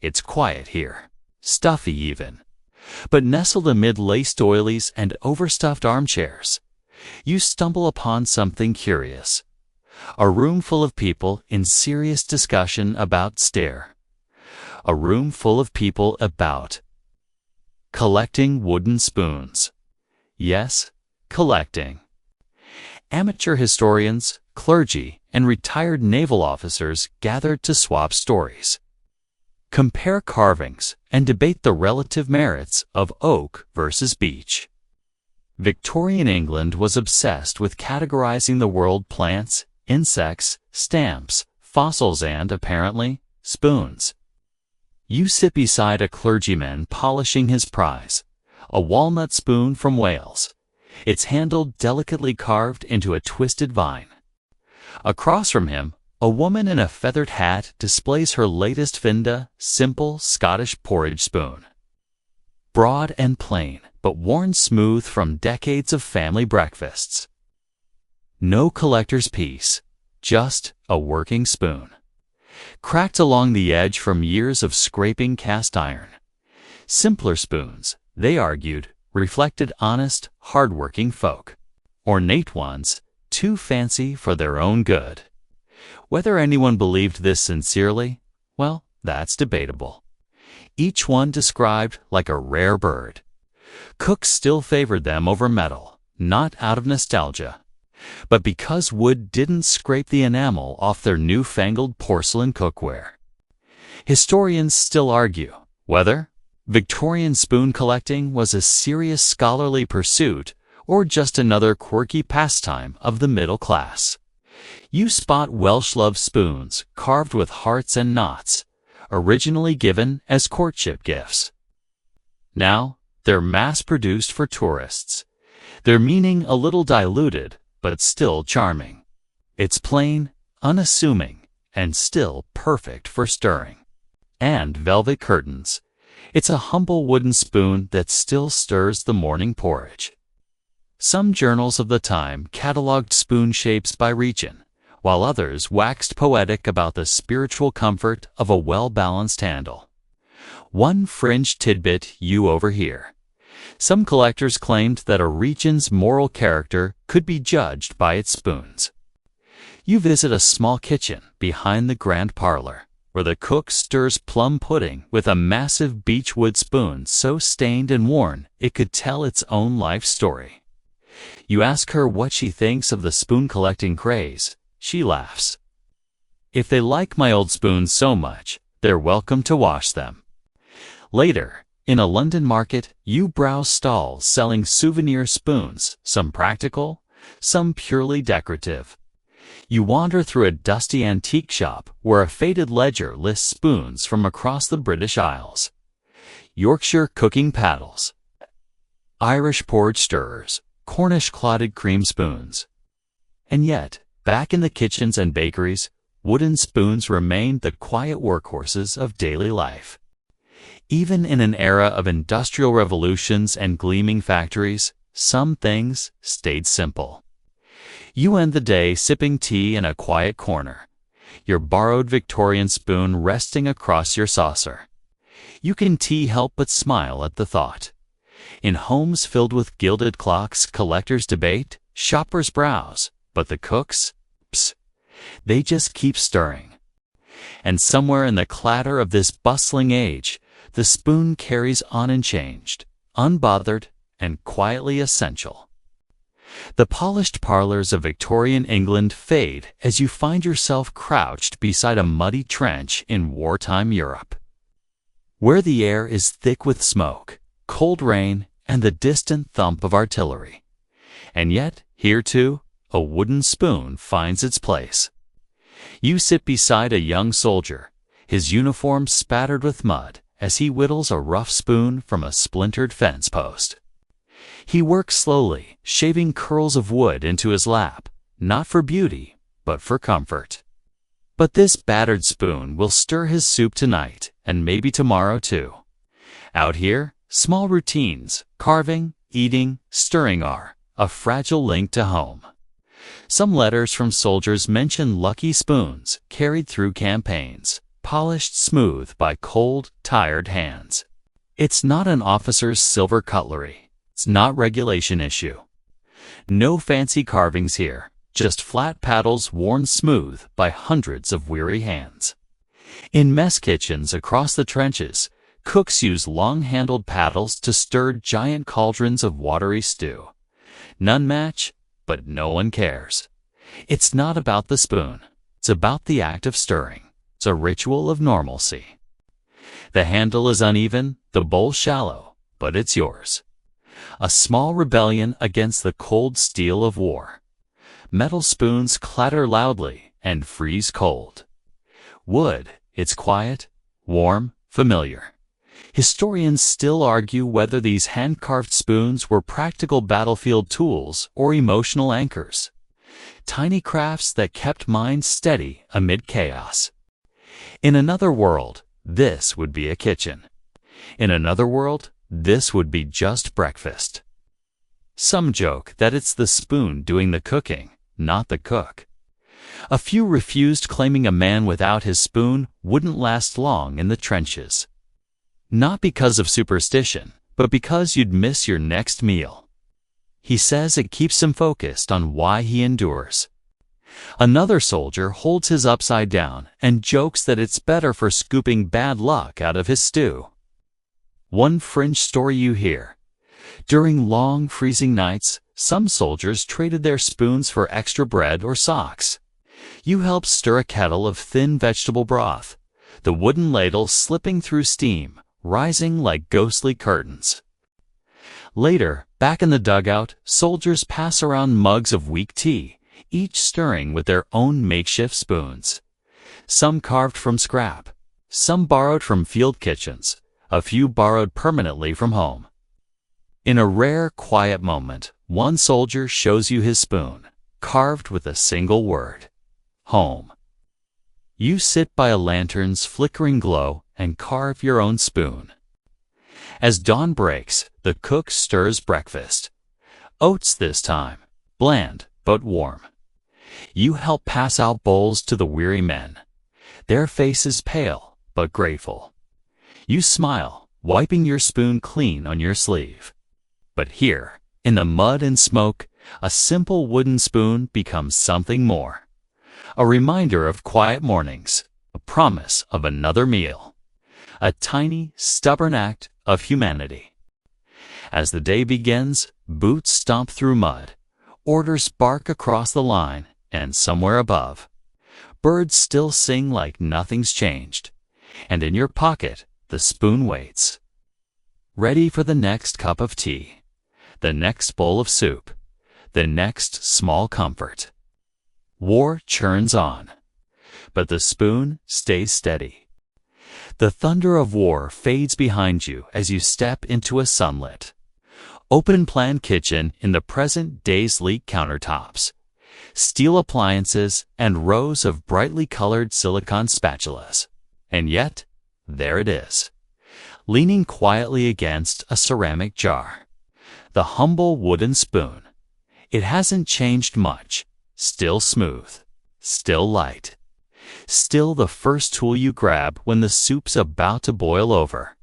It's quiet here, stuffy even, but nestled amid lace doilies and overstuffed armchairs, you stumble upon something curious. A room full of people in serious discussion about stare. A room full of people about collecting wooden spoons. Yes, collecting. Amateur historians, clergy, and retired naval officers gathered to swap stories, compare carvings, and debate the relative merits of oak versus beech. Victorian England was obsessed with categorizing the world: plants, insects, stamps, fossils, and, apparently, spoons. You sit beside a clergyman polishing his prize, a walnut spoon from Wales, its handle delicately carved into a twisted vine. Across from him, a woman in a feathered hat displays her latest Finda, simple Scottish porridge spoon. Broad and plain, but worn smooth from decades of family breakfasts. No collector's piece, just a working spoon, cracked along the edge from years of scraping cast iron. Simpler spoons, they argued, reflected honest, hard-working folk. Ornate ones, too fancy for their own good. Whether anyone believed this sincerely, well, that's debatable. Each one described like a rare bird. Cooks still favored them over metal, not out of nostalgia, but because wood didn't scrape the enamel off their newfangled porcelain cookware. Historians still argue whether Victorian spoon collecting was a serious scholarly pursuit or just another quirky pastime of the middle class. You spot Welsh love spoons carved with hearts and knots, originally given as courtship gifts. Now, they're mass-produced for tourists, their meaning a little diluted, but still charming. It's plain, unassuming, and still perfect for stirring. And velvet curtains. It's a humble wooden spoon that still stirs the morning porridge. Some journals of the time cataloged spoon shapes by region, while others waxed poetic about the spiritual comfort of a well-balanced handle. One fringe tidbit you overhear. Some collectors claimed that a region's moral character could be judged by its spoons. You visit a small kitchen behind the grand parlor, where the cook stirs plum pudding with a massive beechwood spoon so stained and worn it could tell its own life story. You ask her what she thinks of the spoon-collecting craze. She laughs. If they like my old spoons so much, they're welcome to wash them. Later, in a London market, you browse stalls selling souvenir spoons, some practical, some purely decorative. You wander through a dusty antique shop where a faded ledger lists spoons from across the British Isles. Yorkshire cooking paddles, Irish porridge stirrers, Cornish clotted cream spoons. And yet, back in the kitchens and bakeries, wooden spoons remained the quiet workhorses of daily life. Even in an era of industrial revolutions and gleaming factories, some things stayed simple. You end the day sipping tea in a quiet corner, your borrowed Victorian spoon resting across your saucer. You can help but smile at the thought. In homes filled with gilded clocks, collectors debate, shoppers browse, but the cooks, they just keep stirring. And somewhere in the clatter of this bustling age, the spoon carries on unchanged, unbothered, and quietly essential. The polished parlors of Victorian England fade as you find yourself crouched beside a muddy trench in wartime Europe, where the air is thick with smoke, cold rain, and the distant thump of artillery. And yet, here too, a wooden spoon finds its place. You sit beside a young soldier, his uniform spattered with mud, as he whittles a rough spoon from a splintered fence post. He works slowly, shaving curls of wood into his lap, not for beauty, but for comfort. But this battered spoon will stir his soup tonight, and maybe tomorrow too. Out here, small routines, carving, eating, stirring are a fragile link to home. Some letters from soldiers mention lucky spoons carried through campaigns, polished smooth by cold, tired hands. It's not an officer's silver cutlery. It's not regulation issue. No fancy carvings here, just flat paddles worn smooth by hundreds of weary hands. In mess kitchens across the trenches, cooks use long-handled paddles to stir giant cauldrons of watery stew. None match, but no one cares. It's not about the spoon. It's about the act of stirring. It's a ritual of normalcy. The handle is uneven, the bowl shallow, but it's yours. A small rebellion against the cold steel of war. Metal spoons clatter loudly and freeze cold. Wood, it's quiet, warm, familiar. Historians still argue whether these hand-carved spoons were practical battlefield tools or emotional anchors. Tiny crafts that kept minds steady amid chaos. In another world, this would be a kitchen. In another world, this would be just breakfast. Some joke that it's the spoon doing the cooking, not the cook. A few refused, claiming a man without his spoon wouldn't last long in the trenches. Not because of superstition, but because you'd miss your next meal. He says it keeps him focused on why he endures. Another soldier holds his upside down and jokes that it's better for scooping bad luck out of his stew. One fringe story you hear. During long freezing nights, some soldiers traded their spoons for extra bread or socks. You help stir a kettle of thin vegetable broth, the wooden ladle slipping through steam, rising like ghostly curtains. Later, back in the dugout, soldiers pass around mugs of weak tea, each stirring with their own makeshift spoons. Some carved from scrap, some borrowed from field kitchens, a few borrowed permanently from home. In a rare, quiet moment, one soldier shows you his spoon, carved with a single word: home. You sit by a lantern's flickering glow and carve your own spoon. As dawn breaks, the cook stirs breakfast. Oats this time, bland but warm. You help pass out bowls to the weary men, their faces pale but grateful. You smile, wiping your spoon clean on your sleeve. But here, in the mud and smoke, a simple wooden spoon becomes something more. A reminder of quiet mornings, a promise of another meal. A tiny, stubborn act of humanity. As the day begins, boots stomp through mud, orders bark across the line, and somewhere above, birds still sing like nothing's changed. And in your pocket, the spoon waits, ready for the next cup of tea, the next bowl of soup, the next small comfort. War churns on, but the spoon stays steady. The thunder of war fades behind you as you step into a sunlit, open-plan kitchen in the present day's sleek countertops, steel appliances, and rows of brightly colored silicone spatulas. And yet, there it is, leaning quietly against a ceramic jar. The humble wooden spoon. It hasn't changed much, still smooth, still light, still the first tool you grab when the soup's about to boil over.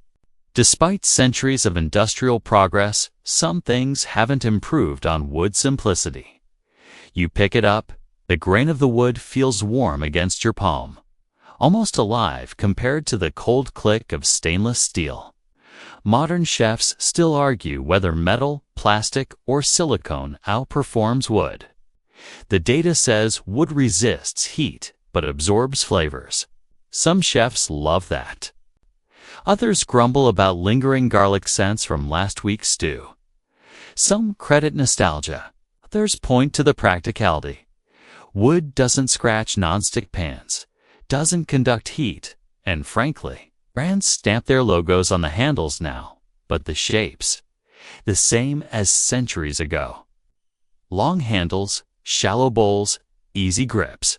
Despite centuries of industrial progress, some things haven't improved on wood simplicity. You pick it up, the grain of the wood feels warm against your palm, almost alive compared to the cold click of stainless steel. Modern chefs still argue whether metal, plastic, or silicone outperforms wood. The data says wood resists heat but absorbs flavors. Some chefs love that. Others grumble about lingering garlic scents from last week's stew. Some credit nostalgia. Others point to the practicality. Wood doesn't scratch nonstick pans, doesn't conduct heat, and frankly, brands stamp their logos on the handles now, but the shapes, the same as centuries ago. Long handles, shallow bowls, easy grips.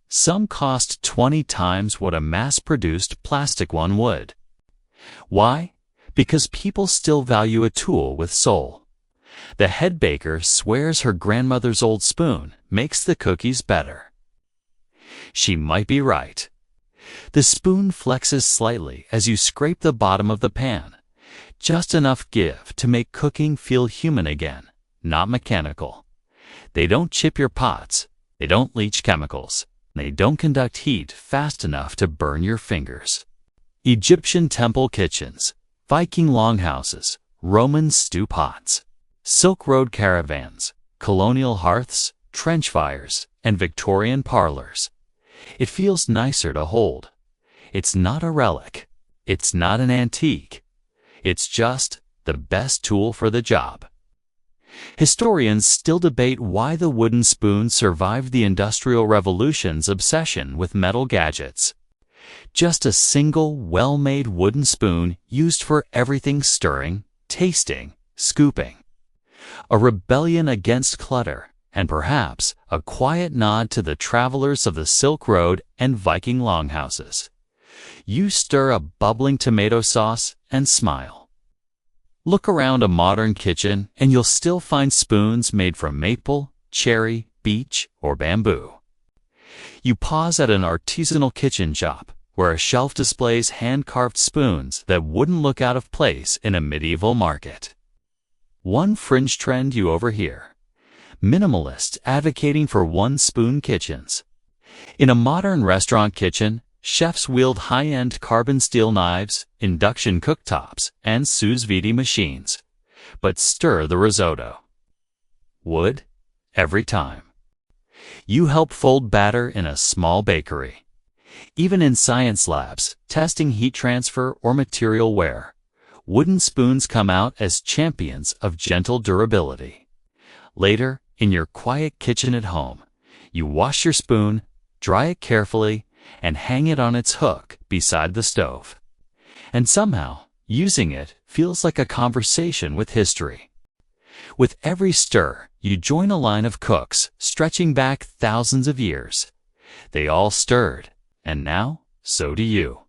Some cost 20 times what a mass-produced plastic one would. Why? Because people still value a tool with soul. The head baker swears her grandmother's old spoon makes the cookies better. She might be right. The spoon flexes slightly as you scrape the bottom of the pan, just enough give to make cooking feel human again, not mechanical. They don't chip your pots, they don't leach chemicals, they don't conduct heat fast enough to burn your fingers. Egyptian temple kitchens, Viking longhouses, Roman stew pots, Silk Road caravans, colonial hearths, trench fires, and Victorian parlors. It feels nicer to hold. It's not a relic. It's not an antique. It's just the best tool for the job. Historians still debate why the wooden spoon survived the Industrial Revolution's obsession with metal gadgets. Just a single, well-made wooden spoon used for everything stirring, tasting, scooping. A rebellion against clutter, and perhaps a quiet nod to the travelers of the Silk Road and Viking longhouses. You stir a bubbling tomato sauce and smile. Look around a modern kitchen and you'll still find spoons made from maple, cherry, beech, or bamboo. You pause at an artisanal kitchen shop where a shelf displays hand-carved spoons that wouldn't look out of place in a medieval market. One fringe trend you overhear: minimalists advocating for one-spoon kitchens. In a modern restaurant kitchen, chefs wield high-end carbon steel knives, induction cooktops, and sous vide machines, but stir the risotto. Wood, every time. You help fold batter in a small bakery. Even in science labs, testing heat transfer or material wear, wooden spoons come out as champions of gentle durability. Later, in your quiet kitchen at home, you wash your spoon, dry it carefully, and hang it on its hook beside the stove. And somehow, using it feels like a conversation with history. With every stir, you join a line of cooks stretching back thousands of years. They all stirred, and now, so do you.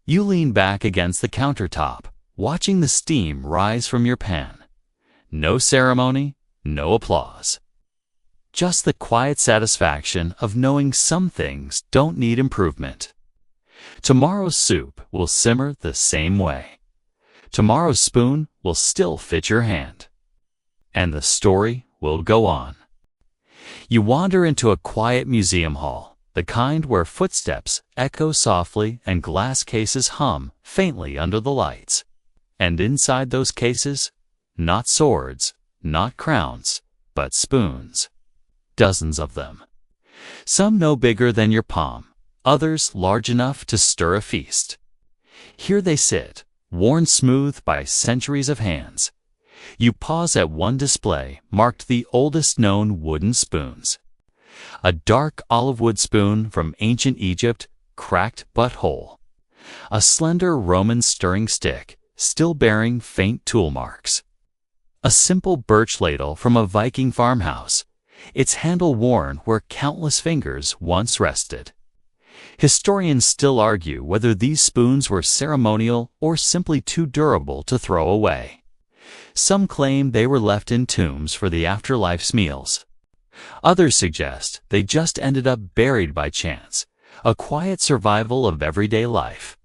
You lean back against the countertop, watching the steam rise from your pan. No ceremony, no applause. Just the quiet satisfaction of knowing some things don't need improvement. Tomorrow's soup will simmer the same way. Tomorrow's spoon will still fit your hand. And the story will go on. You wander into a quiet museum hall, the kind where footsteps echo softly and glass cases hum faintly under the lights. And inside those cases, not swords, not crowns, but spoons. Dozens of them. Some no bigger than your palm, others large enough to stir a feast. Here they sit, worn smooth by centuries of hands. You pause at one display marked the oldest known wooden spoons. A dark olive wood spoon from ancient Egypt, cracked but whole. A slender Roman stirring stick, still bearing faint tool marks. A simple birch ladle from a Viking farmhouse, its handle worn where countless fingers once rested. Historians still argue whether these spoons were ceremonial or simply too durable to throw away. Some claim they were left in tombs for the afterlife's meals. Others suggest they just ended up buried by chance, a quiet survival of everyday life.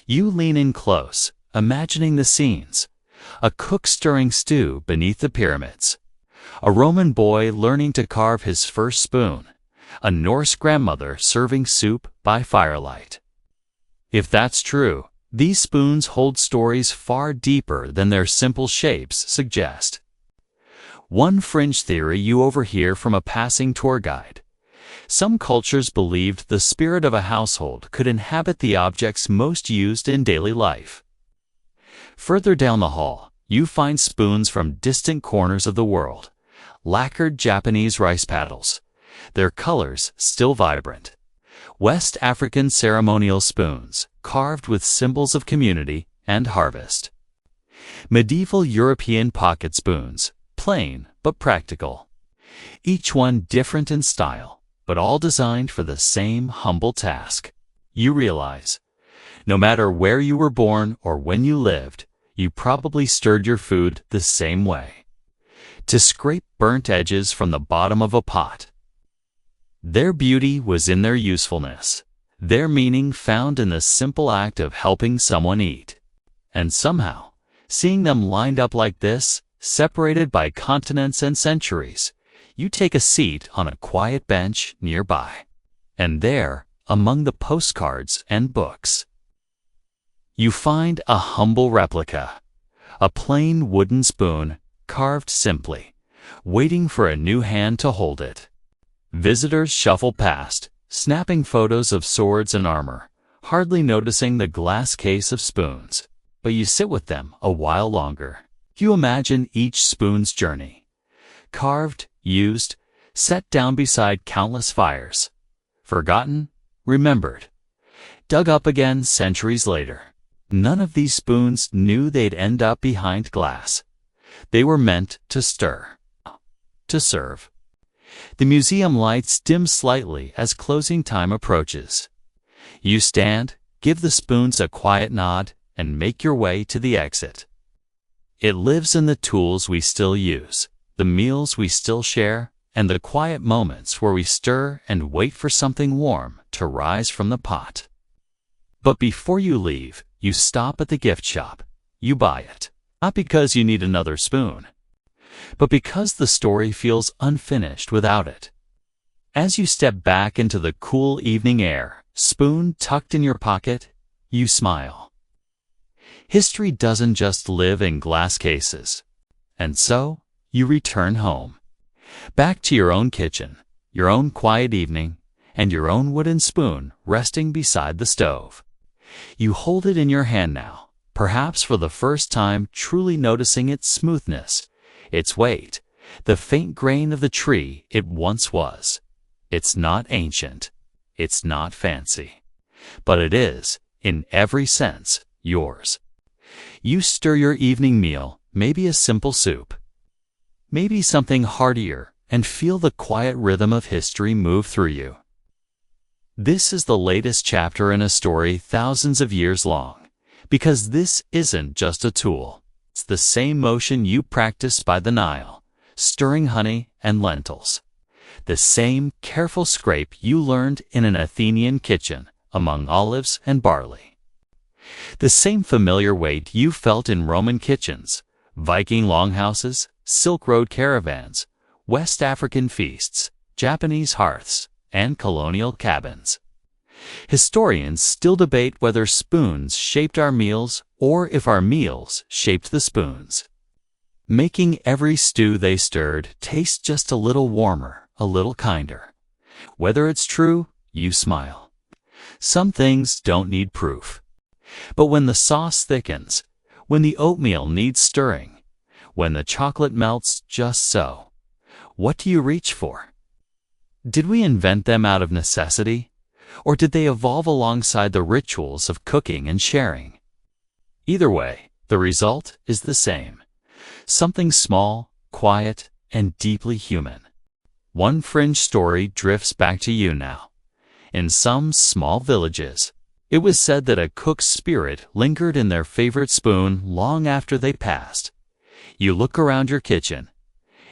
You lean in close, imagining the scenes. A cook stirring stew beneath the pyramids. A Roman boy learning to carve his first spoon. A Norse grandmother serving soup by firelight. If that's true, these spoons hold stories far deeper than their simple shapes suggest. One fringe theory you overhear from a passing tour guide. Some cultures believed the spirit of a household could inhabit the objects most used in daily life. Further down the hall, you find spoons from distant corners of the world. Lacquered Japanese rice paddles, their colors still vibrant. West African ceremonial spoons, carved with symbols of community and harvest. Medieval European pocket spoons, plain but practical. Each one different in style, but all designed for the same humble task. You realize, no matter where you were born or when you lived, you probably stirred your food the same way. To scrape burnt edges from the bottom of a pot. Their beauty was in their usefulness, their meaning found in the simple act of helping someone eat. And somehow, seeing them lined up like this, separated by continents and centuries, you take a seat on a quiet bench nearby. And there, among the postcards and books, you find a humble replica, a plain wooden spoon carved simply, waiting for a new hand to hold it. Visitors shuffle past, snapping photos of swords and armor, hardly noticing the glass case of spoons. But you sit with them a while longer. You imagine each spoon's journey. Carved, used, set down beside countless fires. Forgotten, remembered. Dug up again centuries later. None of these spoons knew they'd end up behind glass. They were meant to stir, to serve. The museum lights dim slightly as closing time approaches. You stand, give the spoons a quiet nod, and make your way to the exit. It lives in the tools we still use, the meals we still share, and the quiet moments where we stir and wait for something warm to rise from the pot. But before you leave, you stop at the gift shop. You buy it, not because you need another spoon, but because the story feels unfinished without it. As you step back into the cool evening air, spoon tucked in your pocket, you smile. History doesn't just live in glass cases. And so, you return home. Back to your own kitchen, your own quiet evening, and your own wooden spoon resting beside the stove. You hold it in your hand now, perhaps for the first time truly noticing its smoothness, its weight, the faint grain of the tree it once was. It's not ancient. It's not fancy. But it is, in every sense, yours. You stir your evening meal, maybe a simple soup, maybe something heartier, and feel the quiet rhythm of history move through you. This is the latest chapter in a story thousands of years long, because this isn't just a tool. It's the same motion you practiced by the Nile, stirring honey and lentils. The same careful scrape you learned in an Athenian kitchen among olives and barley. The same familiar weight you felt in Roman kitchens, Viking longhouses, Silk Road caravans, West African feasts, Japanese hearths, and colonial cabins. Historians still debate whether spoons shaped our meals or if our meals shaped the spoons, making every stew they stirred taste just a little warmer, a little kinder. Whether it's true, you smile. Some things don't need proof. But when the sauce thickens, when the oatmeal needs stirring, when the chocolate melts just so, what do you reach for? Did we invent them out of necessity, or did they evolve alongside the rituals of cooking and sharing? Either way, the result is the same. Something small, quiet, and deeply human. One fringe story drifts back to you now. In some small villages, it was said that a cook's spirit lingered in their favorite spoon long after they passed. You look around your kitchen.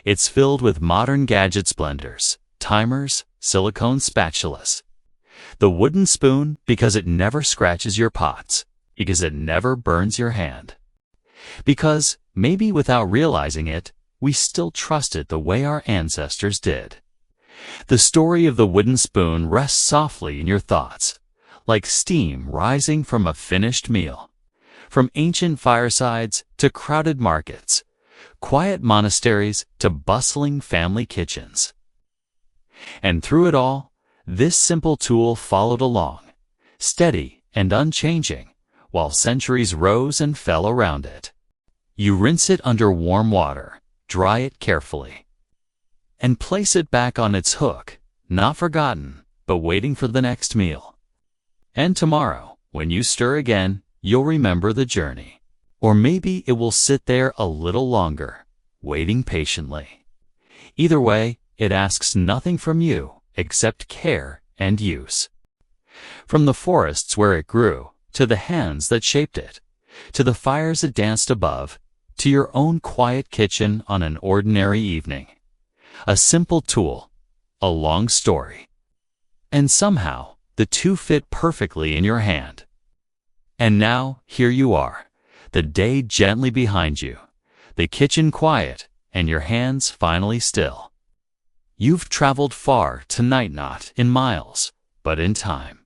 It's filled with modern gadgets, blenders, timers, silicone spatulas. The wooden spoon because it never scratches your pots, because it never burns your hand. Because, maybe without realizing it, we still trust it the way our ancestors did. The story of the wooden spoon rests softly in your thoughts, like steam rising from a finished meal. From ancient firesides to crowded markets, quiet monasteries to bustling family kitchens. And through it all, this simple tool followed along, steady and unchanging, while centuries rose and fell around it. You rinse it under warm water, dry it carefully, and place it back on its hook, not forgotten, but waiting for the next meal. And tomorrow, when you stir again, you'll remember the journey. Or maybe it will sit there a little longer, waiting patiently. Either way, it asks nothing from you except care and use. From the forests where it grew, to the hands that shaped it, to the fires it danced above, to your own quiet kitchen on an ordinary evening. A simple tool, a long story. And somehow, the two fit perfectly in your hand. And now, here you are, the day gently behind you, the kitchen quiet, and your hands finally still. You've traveled far tonight, not in miles, but in time.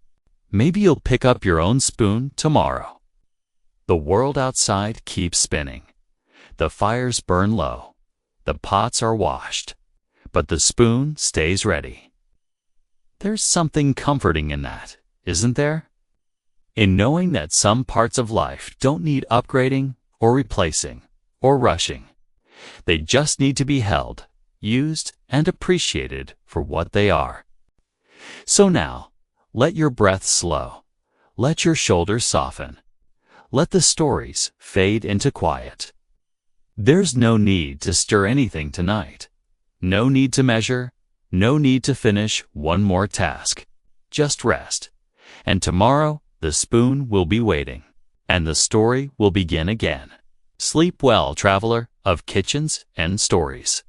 Maybe you'll pick up your own spoon tomorrow. The world outside keeps spinning. The fires burn low. The pots are washed. But the spoon stays ready. There's something comforting in that, isn't there? In knowing that some parts of life don't need upgrading or replacing or rushing. They just need to be held, used, and appreciated for what they are. So now, let your breath slow. Let your shoulders soften. Let the stories fade into quiet. There's no need to stir anything tonight. No need to measure. No need to finish one more task. Just rest. And tomorrow, the spoon will be waiting. And the story will begin again. Sleep well, traveler of kitchens and stories.